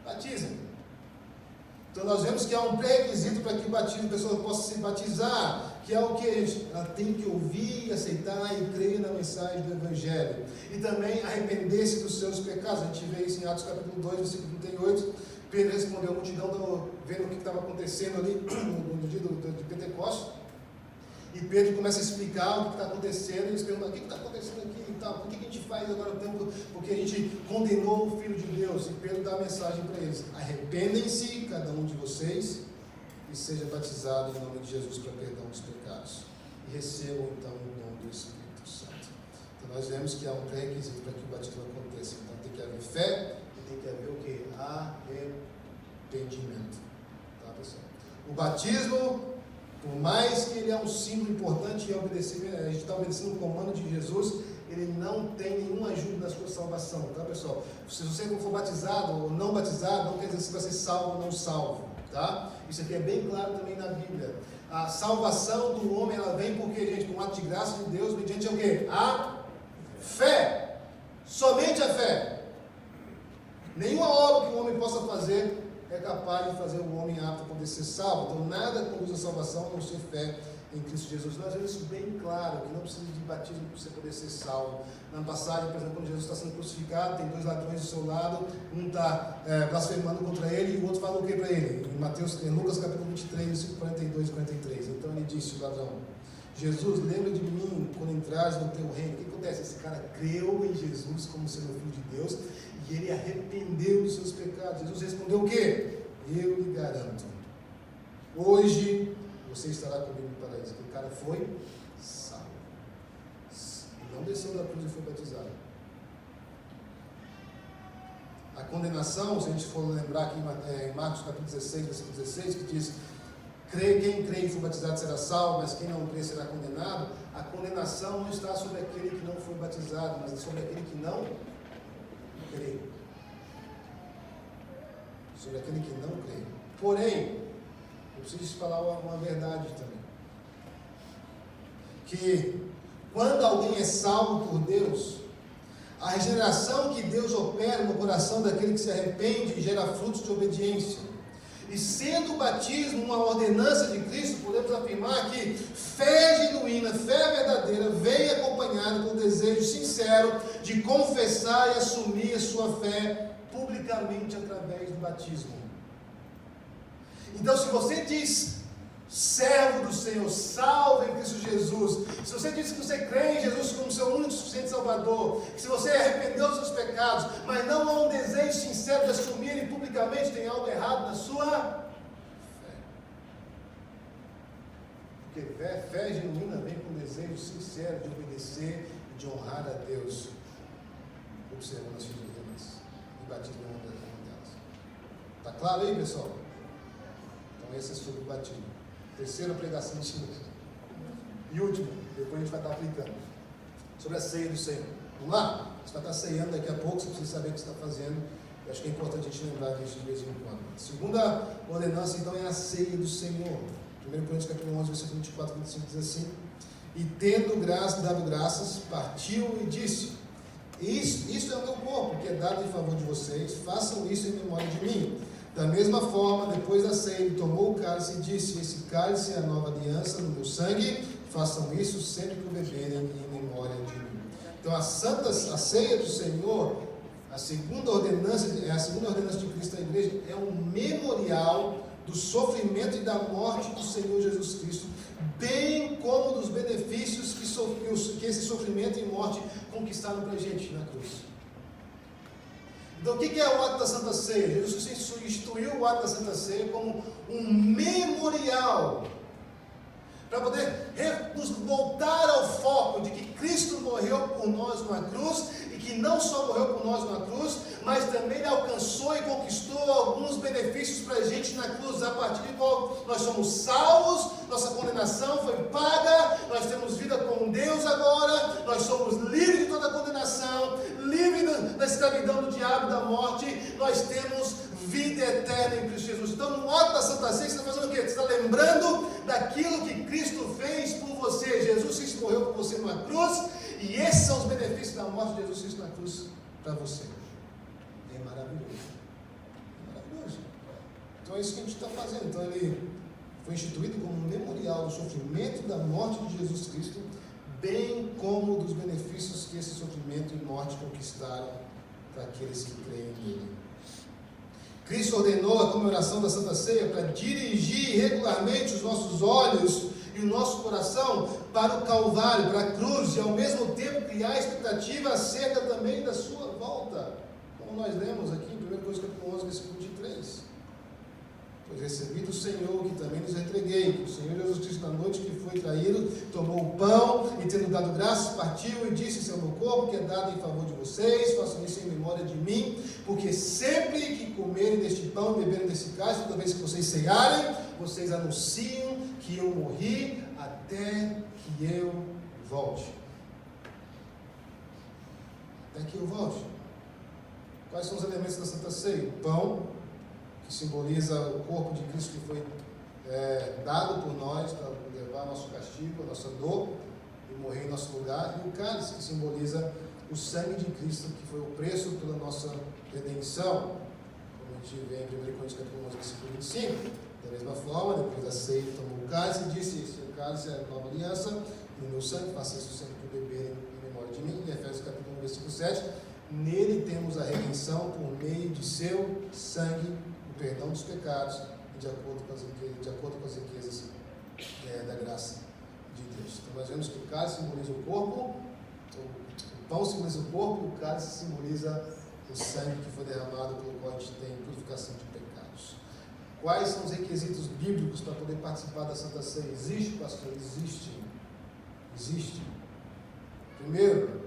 A: batizem. Então nós vemos que há um pré-requisito para que o batismo, a pessoa possa se batizar, que é o que, gente? Ela tem que ouvir, aceitar e crer na mensagem do Evangelho, e também arrepender-se dos seus pecados. A gente vê isso em Atos capítulo 2, versículo 38. Pedro respondeu à multidão, vendo o que estava acontecendo ali no dia de Pentecostes. E Pedro começa a explicar o que está acontecendo, e eles perguntam: o que está acontecendo aqui e tal? Por que a gente faz agora o tempo? Porque a gente condenou o Filho de Deus. E Pedro dá a mensagem para eles: arrependem-se, cada um de vocês, e seja batizado em nome de Jesus para perdão dos pecados. E recebam então o dom do Espírito Santo. Então nós vemos que há um pré-requisito para que o batismo aconteça. Então tem que haver fé e tem que haver o que? Arrependimento. Tá, pessoal? O batismo Por mais que ele é um símbolo importante e a gente está obedecendo o comando de Jesus, ele não tem nenhuma ajuda na sua salvação, tá, pessoal? Se você não for batizado ou não batizado, não quer dizer se vai ser salvo ou não salvo, tá? Isso aqui é bem claro também na Bíblia. A salvação do homem, ela vem porque, gente, por um ato de graça de Deus, mediante o quê? A fé. Somente a fé. Nenhuma obra que o homem possa fazer é capaz de fazer o homem apto a poder ser salvo. Então nada conduz à salvação a não ser fé em Cristo Jesus. Nós vemos isso bem claro, que não precisa de batismo para você poder ser salvo. Na passagem, por exemplo, quando Jesus está sendo crucificado, tem dois ladrões do seu lado, um está blasfemando contra ele e o outro fala o que para ele? Em Lucas capítulo 23, versículo 42 e 43. Então ele disse, o ladrão: Jesus, lembra de mim quando entrares no teu reino. O que acontece? Esse cara creu em Jesus como sendo filho de Deus e ele arrependeu dos seus pecados. Jesus respondeu o quê? Eu lhe garanto, hoje você estará comigo no paraíso. O cara foi salvo. Não desceu da cruz e foi batizado. A condenação, se a gente for lembrar aqui em Marcos capítulo 16, versículo 16, que diz: quem crê e for batizado será salvo, mas quem não crê será condenado. A condenação não está sobre aquele que não foi batizado, mas é sobre aquele que não crê. Sobre aquele que não crê. Porém, eu preciso falar uma verdade também. Que quando alguém é salvo por Deus, a regeneração que Deus opera no coração daquele que se arrepende gera frutos de obediência. E sendo o batismo uma ordenança de Cristo, podemos afirmar que fé genuína, fé verdadeira, vem acompanhada com o desejo sincero de confessar e assumir a sua fé publicamente através do batismo. Então, se você diz servo do Senhor, salvo em Cristo Jesus, se você diz que você crê em Jesus como seu único e suficiente Salvador, se você arrependeu dos seus pecados, mas não há um desejo sincero de assumir ele publicamente, tem algo errado na sua fé. Porque fé genuína vem com um desejo sincero de obedecer e de honrar a Deus, observando as suas ordenanças. E batismo é uma delas. Está claro aí, pessoal? Então esse é sobre o batismo. Terceira pregação de hoje. E último, depois a gente vai estar aplicando. Sobre a ceia do Senhor. Vamos lá? Você vai estar ceando daqui a pouco, você precisa saber o que você está fazendo. Eu acho que é importante a gente lembrar disso de vez em quando. A segunda ordenança, então, é a ceia do Senhor. 1 Coríntios capítulo 11, versículo 24 e 25 diz assim: e tendo dado graças, partiu e disse: Isso é o meu corpo, que é dado em favor de vocês, façam isso em memória de mim. Da mesma forma, depois da ceia, ele tomou o cálice e disse: esse cálice é a nova aliança no meu sangue, façam isso sempre que o beberem em memória de mim. Então a ceia do Senhor, a segunda ordenança de Cristo à igreja, é um memorial do sofrimento e da morte do Senhor Jesus Cristo, bem como dos benefícios que esse sofrimento e morte conquistaram para a gente na cruz. Então o que é o ato da Santa Ceia? Jesus Cristo instituiu o ato da Santa Ceia como um memorial, para poder nos voltar ao foco de que Cristo morreu por nós numa cruz, e que não só morreu por nós numa cruz, mas também alcançou e conquistou alguns benefícios para a gente na cruz, a partir de qual nós somos salvos, nossa condenação foi paga, nós temos vida com Deus agora, nós somos livres de toda condenação, livres da escravidão do diabo e da morte, nós temos vida eterna em Cristo Jesus. Então, no ato da Santa Ceia, você está fazendo o quê? Você está lembrando daquilo que Cristo fez por você. Jesus Cristo morreu por você numa cruz, e esses são os benefícios da morte de Jesus Cristo na cruz para você. É maravilhoso. É maravilhoso. Então é isso que a gente está fazendo. Então ele foi instituído como um memorial do sofrimento e da morte de Jesus Cristo, bem como dos benefícios que esse sofrimento e morte conquistaram para aqueles que creem nele. Cristo ordenou a comemoração da Santa Ceia para dirigir regularmente os nossos olhos e o nosso coração para o Calvário, para a cruz, e ao mesmo tempo criar expectativa acerca também da sua volta, como nós lemos aqui em 1 Coríntios capítulo 11, versículo 23. Pois recebi do Senhor que também nos entreguei, que o Senhor Jesus Cristo, na noite que foi traído, tomou o pão e, tendo dado graças, partiu e disse: esse é o meu corpo, que é dado em favor de vocês, façam isso em memória de mim, porque sempre que comerem deste pão e beberem desse cálice, toda vez que vocês cearem, vocês anunciam que eu morri até que eu volte. Até que eu volte. Quais são os elementos da Santa Ceia? O pão, que simboliza o corpo de Cristo que foi dado por nós para levar nosso castigo, a nossa dor e morrer em nosso lugar. E o cálice, que simboliza o sangue de Cristo, que foi o preço pela nossa redenção. Como a gente vê em 1 Coríntios capítulo 11, versículo 25. Da mesma forma, depois da ceia, tomou o cálice e disse: "Esse cálice é a nova aliança, no meu sangue, faça isso sempre que beberem em memória de mim." Em Efésios capítulo 1, versículo 7. Nele temos a redenção por meio de seu sangue, o perdão dos pecados, de acordo com as riquezas da graça de Deus. Então nós vemos que o cálice simboliza o corpo, o pão simboliza o corpo, e o cálice simboliza o sangue que foi derramado, pelo qual a gente tem purificação de pecados. Quais são os requisitos bíblicos para poder participar da Santa Ceia? Existe, pastor? Existe. Primeiro,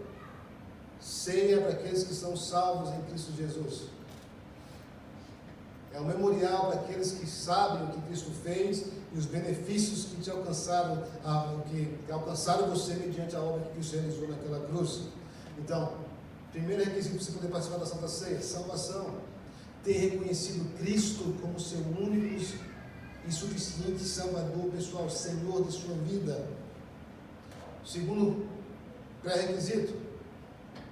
A: ceia para aqueles que são salvos em Cristo Jesus. É um memorial para aqueles que sabem o que Cristo fez e os benefícios que te alcançaram, que alcançaram você mediante a obra que Cristo realizou naquela cruz. Então, primeiro requisito para você poder participar da Santa Ceia: salvação. Ter reconhecido Cristo como seu único e suficiente Salvador pessoal, Senhor de sua vida. Segundo pré-requisito: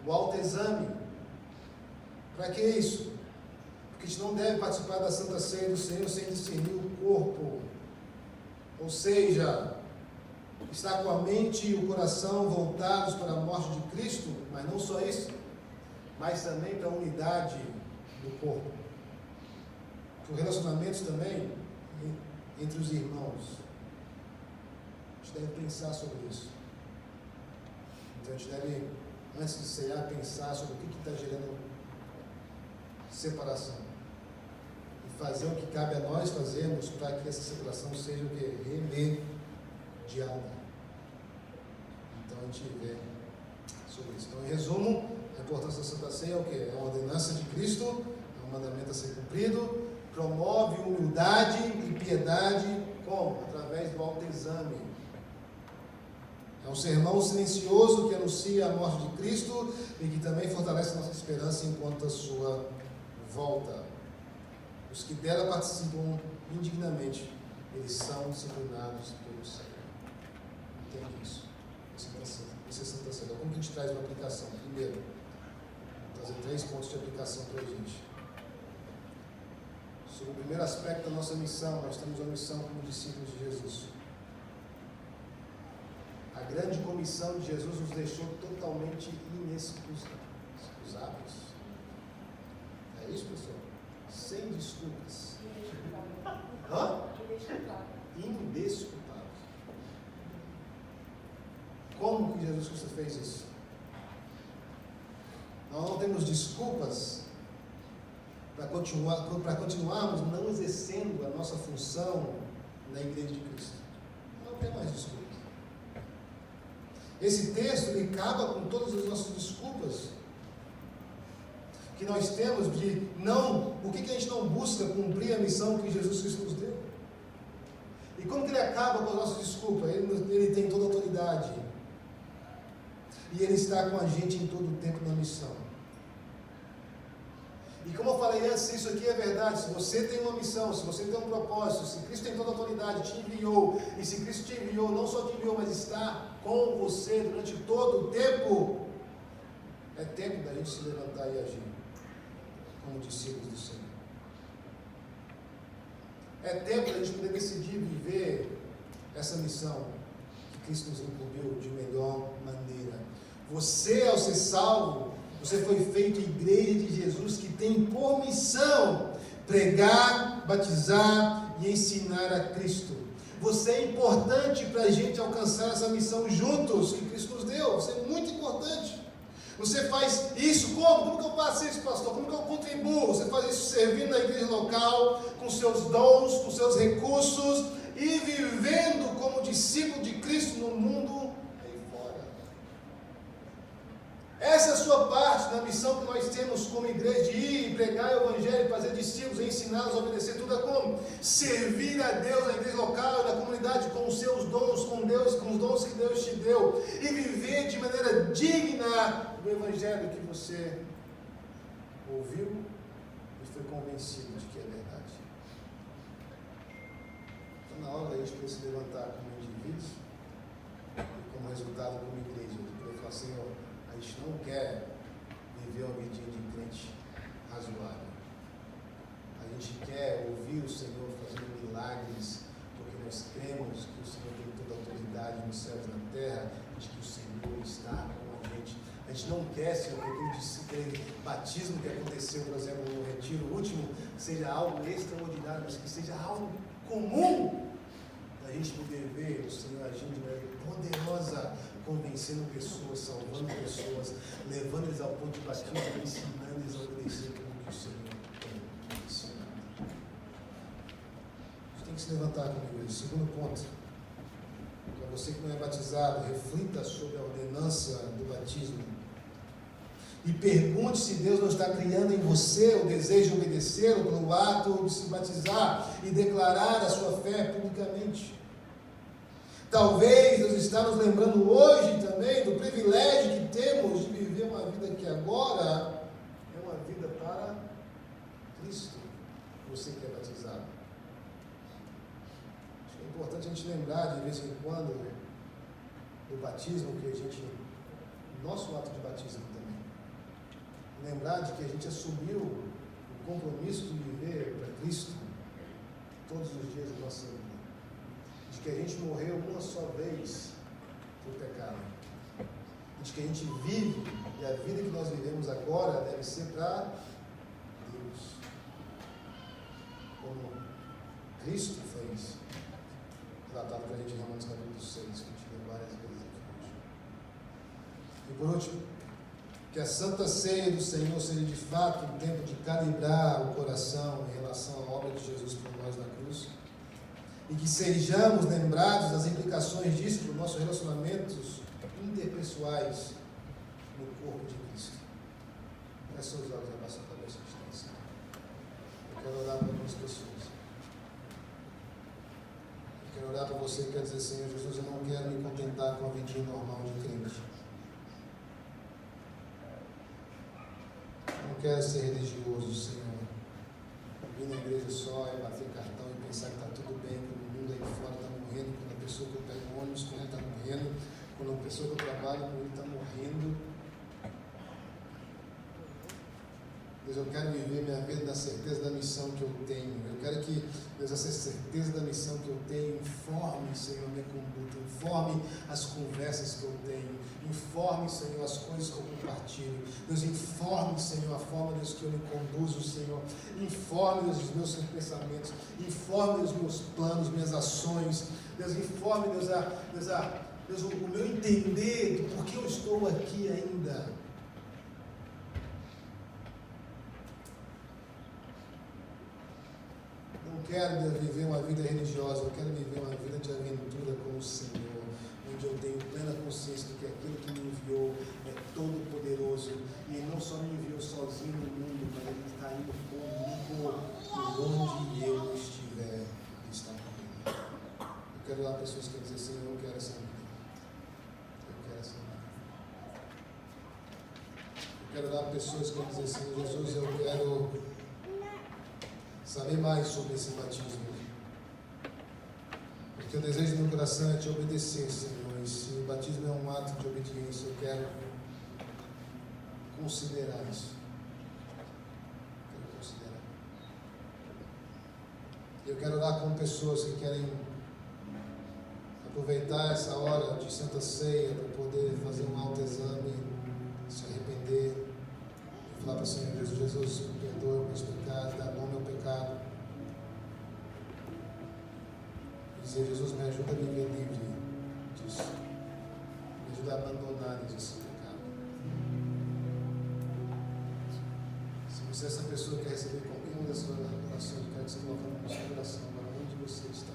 A: o autoexame. Para que isso? Porque a gente não deve participar da Santa Ceia do Senhor sem discernir o corpo. Ou seja, estar com a mente e o coração voltados para a morte de Cristo, mas não só isso, mas também para a unidade do corpo. Para os relacionamentos também entre os irmãos. A gente deve pensar sobre isso. Então a gente deve, antes de ceiar, pensar sobre o que está gerando separação. E fazer o que cabe a nós fazermos para que essa separação seja o que? Remediada. Então a gente vê sobre isso. Então, em resumo, a importância da Santa Ceia é o que? É uma ordenança de Cristo, é um mandamento a ser cumprido, promove humildade e piedade, como? Através do autoexame. É um sermão silencioso que anuncia a morte de Cristo e que também fortalece nossa esperança enquanto a sua volta. Os que dela participam indignamente, eles são disciplinados pelo Senhor. Entende isso? Isso é Santa Ceia. Como que a gente traz uma aplicação? Primeiro, vou trazer 3 pontos de aplicação para a gente. Sobre o primeiro aspecto da nossa missão, nós temos uma missão como discípulos de Jesus. A grande comissão de Jesus nos deixou totalmente inexcusáveis. É isso, pessoal? Sem desculpas. Indesculpáveis. Como que Jesus Cristo fez isso? Nós não temos desculpas para continuarmos não exercendo a nossa função na Igreja de Cristo. Não tem mais desculpas. Esse texto ele acaba com todas as nossas desculpas que nós temos de não, por que a gente não busca cumprir a missão que Jesus Cristo nos deu? E como que ele acaba com as nossas desculpas? Ele tem toda a autoridade. E ele está com a gente em todo o tempo na missão. E como eu falei antes, se isso aqui é verdade, se você tem uma missão, se você tem um propósito, se Cristo tem toda a autoridade, te enviou, e se Cristo te enviou, não só te enviou, mas está com você durante todo o tempo, é tempo da gente se levantar e agir como discípulos do Senhor. É tempo da gente poder decidir viver essa missão que Cristo nos incumbiu de melhor maneira. Você, ao ser salvo, você foi feito igreja de Jesus, que tem por missão pregar, batizar e ensinar a Cristo. Você é importante para a gente alcançar essa missão juntos que Cristo nos deu. Você é muito importante. Você faz isso como? Como que eu faço isso, pastor? Como que eu contribuo? Você faz isso servindo na igreja local, com seus dons, com seus recursos e vivendo como discípulo de Cristo no mundo aí fora. Essa é a sua parte na missão que nós temos como igreja, de ir e pregar o Evangelho, fazer discípulos, ensinar ensiná-los a obedecer tudo a como? Servir a Deus na igreja local e na comunidade com os seus dons, com Deus, com os dons que Deus te deu, e viver de maneira digna do Evangelho que você ouviu e foi convencido de que é verdade. Então, na hora da gente poder se levantar como indivíduos e como resultado como igreja, de poder falar, Senhor, a gente não quer viver uma vida de crente razoável. A gente quer ouvir o Senhor fazendo milagres, porque nós cremos que o Senhor tem toda a autoridade nos céus e na terra, de que o Senhor está com a gente. A gente não quer, Senhor, que aquele batismo que aconteceu, por exemplo, no retiro último, seja algo extraordinário, mas que seja algo comum, a gente poder ver o Senhor agindo de maneira poderosa, convencendo pessoas, salvando pessoas, levando eles ao ponto de batismo, ensinando eles a obedecer como que o Senhor tem ensinado. A gente tem que se levantar comigo. O segundo ponto, para você que não é batizado, reflita sobre a ordenança do batismo e pergunte se Deus não está criando em você o desejo de obedecê-lo pelo ato de se batizar e declarar a sua fé publicamente. Talvez Deus está nos lembrando hoje também do privilégio que temos de viver uma vida que agora é uma vida para Cristo. Você que é batizado. Acho que é importante a gente lembrar de vez em quando do batismo que a gente, nosso ato de batismo também. Lembrar de que a gente assumiu o compromisso de viver para Cristo todos os dias da nossa vida. De que a gente morreu uma só vez por pecado. De que a gente vive, e a vida que nós vivemos agora deve ser para Deus. Como Cristo fez, tratado para a gente em Romanos capítulo 6, que a gente lê várias vezes aqui hoje. E por último, que a Santa Ceia do Senhor seja de fato um tempo de calibrar o coração em relação à obra de Jesus por nós na cruz. E que sejamos lembrados das implicações disso para os nossos relacionamentos interpessoais no corpo de Cristo. Feche seus olhos e abaixa a cabeça de Deus. Eu quero orar para algumas pessoas. Eu quero orar para você que quer dizer, Senhor Jesus, eu não quero me contentar com a vidinha normal de crente. Eu não quero ser religioso, Senhor. Vir na igreja só é bater cartão e pensar que está tudo bem, quando o mundo aí fora está morrendo, quando a pessoa que eu pego no ônibus com ele está morrendo, quando a pessoa que eu trabalho com ele está morrendo. Deus, eu quero viver minha vida na certeza da missão que eu tenho. Eu quero que, Deus, essa certeza da missão que eu tenho informe, Senhor, a minha conduta, informe as conversas que eu tenho, informe, Senhor, as coisas que eu compartilho. Deus, informe, Senhor, a forma, Deus, que eu me conduzo, Senhor. Informe, Deus, os meus pensamentos. Informe, Deus, os meus planos, minhas ações. Deus, informe, Deus, o meu entender do porquê eu estou aqui ainda. Não quero, Deus, viver uma vida religiosa, eu quero viver uma vida de aventura com o Senhor, onde eu tenho plena consciência de que aquele que me enviou é todo poderoso, e Ele não só me enviou sozinho no mundo, mas Ele está indo comigo por onde eu estiver, Ele está comigo. Eu quero dar pessoas que dizem, Senhor, eu quero essa vida. Eu quero essa vida. Eu quero dar pessoas que dizem, Senhor Jesus, eu quero saber mais sobre esse batismo, porque o desejo do meu coração é te obedecer, Senhor, e se o batismo é um ato de obediência, eu quero considerar isso. Eu quero orar com pessoas que querem aproveitar essa hora de Santa Ceia para poder fazer um autoexame, se arrepender, falar para o Senhor Jesus, me perdoa meus pecados, dá bom meu pecado. E dizer, Jesus, me ajuda a viver livre disso. Me ajuda a abandonar esse pecado. Se você é essa pessoa que quer receber qualquer uma das suas orações, eu quero que você coloque no seu coração, agora onde você está.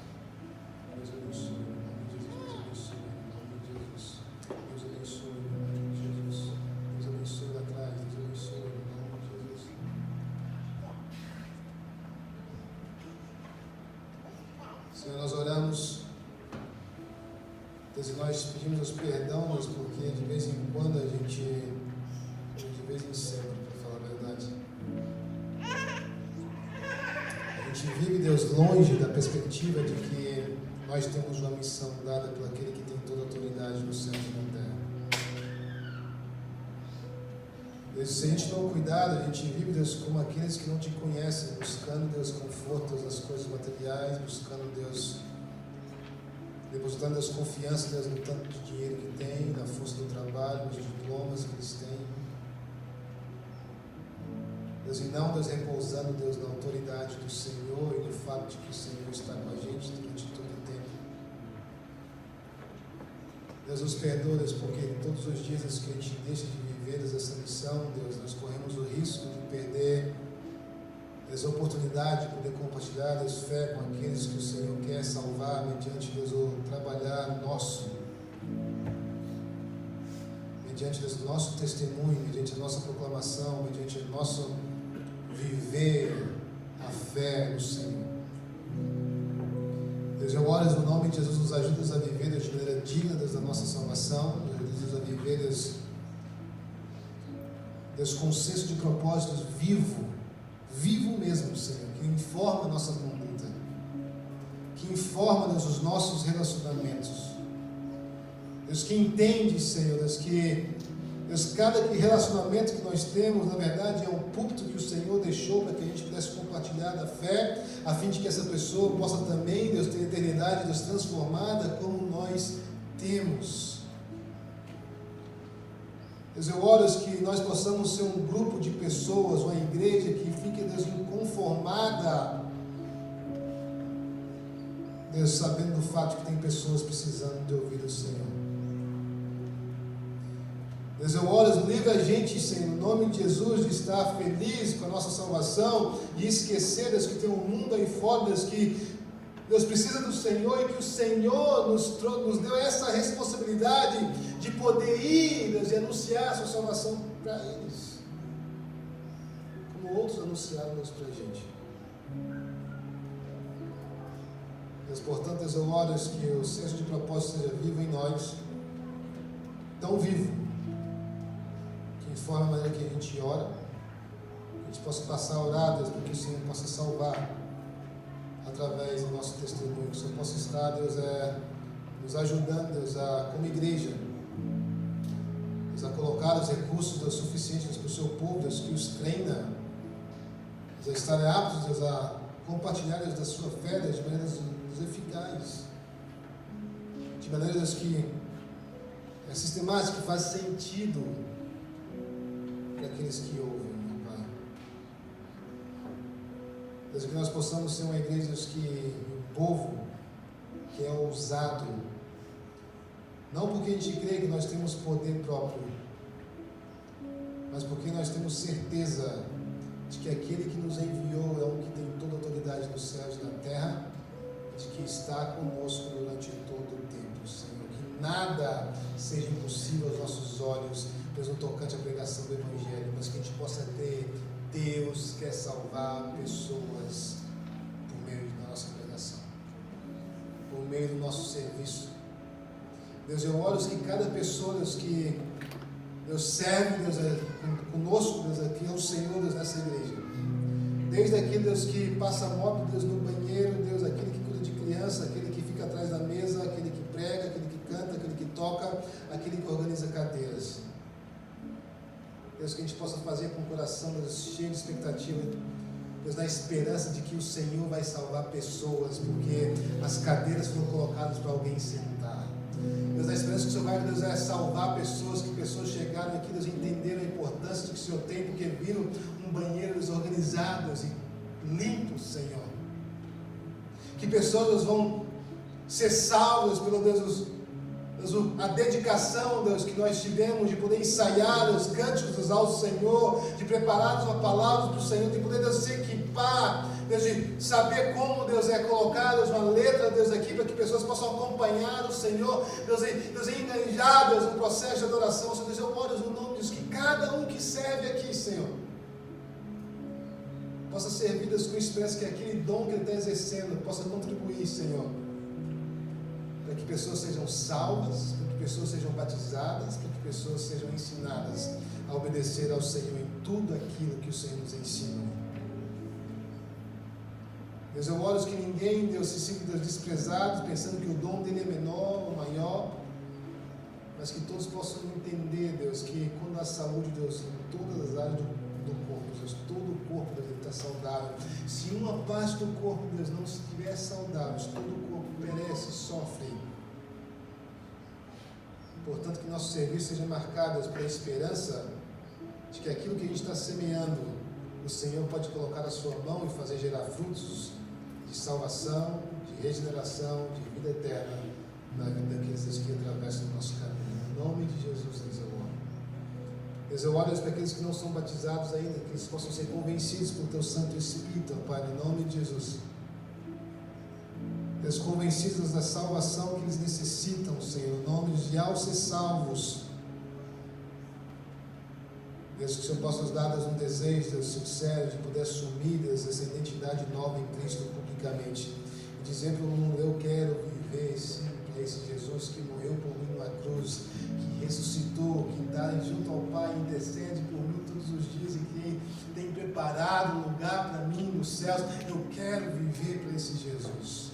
A: Deus abençoe, em nome de Jesus, Deus abençoe, em nome de Jesus. Deus abençoe, em nome de Jesus. Deus abençoe lá atrás, Deus abençoe. Senhor, nós oramos, Deus, e nós pedimos os perdão, Deus, porque de vez em quando a gente, de vez em sempre, para falar a verdade, a gente vive, Deus, longe da perspectiva de que nós temos uma missão dada por aquele que tem toda a autoridade no céu e na terra. Deus, se a gente não cuidar, a gente vive, Deus, como aqueles que não te conhecem, buscando, Deus, conforto nas coisas materiais, buscando, Deus, depositando, Deus, confiança, Deus, no tanto de dinheiro que tem, na força do trabalho, nos diplomas que eles têm. Deus, e não, Deus, repousando, Deus, na autoridade do Senhor e no fato de que o Senhor está com a gente durante todo o tempo. Deus, nos perdoa, Deus, porque todos os dias que a gente deixa de viver, Deus, essa missão, Deus, nós corremos o risco de perder, Deus, a oportunidade de poder compartilhar, Deus, fé com aqueles que o Senhor quer salvar mediante, Deus, o trabalhar nosso, mediante, Deus, o nosso testemunho, mediante a nossa proclamação, mediante o nosso viver a fé no Senhor. Deus, eu oro no nome de Jesus, nos ajuda a viver, Deus, de maneira digna, Deus, da nossa salvação, Deus, a viver, Deus, com um senso de propósitos vivo mesmo, Senhor, que informa a nossa conduta, que informa, Deus, os nossos relacionamentos, Deus, que entende, Senhor, Deus, que, Deus, cada relacionamento que nós temos, na verdade, é um púlpito que o Senhor deixou para que a gente pudesse compartilhar da fé, a fim de que essa pessoa possa também, Deus, ter eternidade, Deus, transformada como nós temos. Deus, eu oro que nós possamos ser um grupo de pessoas, uma igreja que fique, Deus, inconformada, Deus, sabendo do fato que tem pessoas precisando de ouvir o Senhor. Deus, eu oro, livre a gente, Senhor, no nome de Jesus, de estar feliz com a nossa salvação, de esquecer, Deus, que tem um mundo aí fora, Deus, que Deus precisa do Senhor e que o Senhor nos deu essa responsabilidade de poder ir, Deus, e anunciar a sua salvação para eles, como outros anunciaram, Deus, para a gente. Deus, portanto, Deus, eu oro que o senso de propósito seja vivo em nós, tão vivo, que informa a maneira que a gente ora, que a gente possa passar a orar, Deus, para que o Senhor possa salvar através do nosso testemunho, que o Senhor possa estar, Deus, nos ajudando, Deus, como igreja, Deus, a colocar os recursos, Deus, suficientes para o seu povo, Deus, que os treina, Deus, a estarem aptos, Deus, a compartilhar, Deus, da sua fé, Deus, de maneira, Deus, eficaz, de maneira, Deus, que é sistemática, que faz sentido para aqueles que ouvem, meu Pai. Deus, que nós possamos ser uma igreja, Deus, um povo que é ousado, não porque a gente crê que nós temos poder próprio, mas porque nós temos certeza de que aquele que nos enviou é um que tem toda a autoridade nos céus e na terra, de que está conosco durante todo o tempo, Senhor, que nada seja impossível aos nossos olhos, Deus, no tocante à pregação do Evangelho, mas que a gente possa ter, Deus quer salvar pessoas por meio da nossa pregação, por meio do nosso serviço. Deus, eu oro que cada pessoa, Deus, que Deus serve, Deus, conosco, Deus, aqui é o Senhor, Deus, nessa igreja. Desde aquele, Deus, que passa moto, Deus, no banheiro, Deus, aquele que cuida de criança, aquele que fica atrás da mesa, aquele que prega, aquele que canta, aquele que toca, aquele que organiza cadeiras. Deus, que a gente possa fazer com o coração, Deus, cheio de expectativa, Deus, na esperança de que o Senhor vai salvar pessoas, porque as cadeiras foram colocadas para alguém sentar. Deus, na esperança que o Senhor vai, Deus, salvar pessoas, que pessoas chegaram aqui, Deus, entenderam a importância que o Senhor tem, porque viram um banheiro desorganizado, Deus, e limpo, Senhor. Que pessoas, Deus, vão ser salvas pelo Deus, a dedicação, Deus, que nós tivemos de poder ensaiar os cânticos ao Senhor, de prepararmos uma palavra para o Senhor, de poder, Deus, se equipar, Deus, de saber como, Deus, colocar, Deus, uma letra, Deus, aqui, para que pessoas possam acompanhar o Senhor, Deus, enganjar, Deus, no processo de adoração. Senhor, Deus, eu oro no nome de Deus, que cada um que serve aqui, Senhor, possa ser vidas com esperança, que aquele dom que Ele está exercendo possa contribuir, Senhor, para que pessoas sejam salvas, para que pessoas sejam batizadas, para que pessoas sejam ensinadas a obedecer ao Senhor em tudo aquilo que o Senhor nos ensina. Deus, eu oro que ninguém, Deus, se sinta desprezado, pensando que o dom dele é menor ou maior, mas que todos possam entender, Deus, que quando há saúde, Deus, em todas as áreas do corpo, Deus, todo o corpo deve estar saudável. Se uma parte do corpo, Deus, não estiver saudável, todo o corpo perece, sofre. Portanto, que nosso serviço seja marcado, Deus, pela esperança de que aquilo que a gente está semeando, o Senhor pode colocar a sua mão e fazer gerar frutos de salvação, de regeneração, de vida eterna na vida daqueles que atravessam o nosso caminho. Em nome de Jesus, Deus, eu oro. Deus, eu oro para aqueles que não são batizados ainda, que eles possam ser convencidos pelo Teu Santo Espírito, Pai, em nome de Jesus. Deus, convencidos da salvação que eles necessitam, Senhor, em nome de ao ser salvos. Deus, que o Senhor possa nos dar, Deus, um desejo, Deus, sincero, de poder assumir, Deus, essa identidade nova em Cristo publicamente. E dizer para o mundo, eu quero viver sim para esse Jesus que morreu por mim na cruz, que ressuscitou, que está junto ao Pai, intercede por mim todos os dias e que tem preparado um lugar para mim nos céus. Eu quero viver para esse Jesus.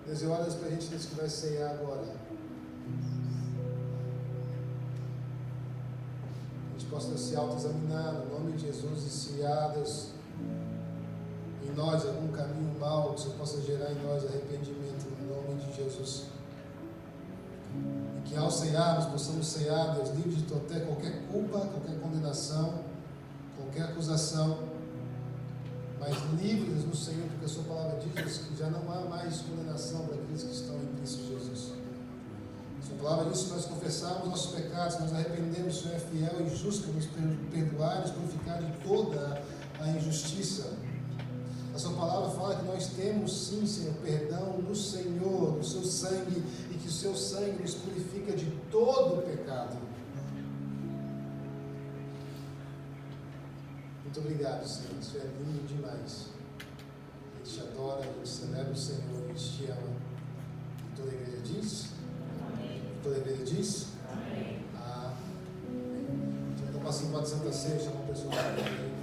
A: Deus, eu oro para a gente que vai ceiar agora. A gente possa se autoexaminar no nome de Jesus e se há, Deus, em nós algum caminho mau, que o Senhor possa gerar em nós arrependimento no nome de Jesus. E que ao cearmos, possamos cear, Deus, livres de até qualquer culpa, qualquer condenação, qualquer acusação, mas livres no Senhor, porque a sua palavra diz que já não há mais condenação para aqueles que estão em Cristo Jesus. A sua palavra diz que nós confessarmos nossos pecados, nós arrependemos, o Senhor é fiel e justo para nos perdoar e nos purificar de toda a injustiça. A sua palavra fala que nós temos sim, Senhor, perdão no Senhor, no seu sangue, e que o seu sangue nos purifica de todo o pecado. Muito obrigado, Senhor, isso é lindo demais. A gente te adora, a gente celebra o Senhor, a gente te ama. E toda a igreja diz? Amém. Toda a igreja diz? Amém. Amém. Então, passando para a Santa Ceia, chama o pessoal da igreja.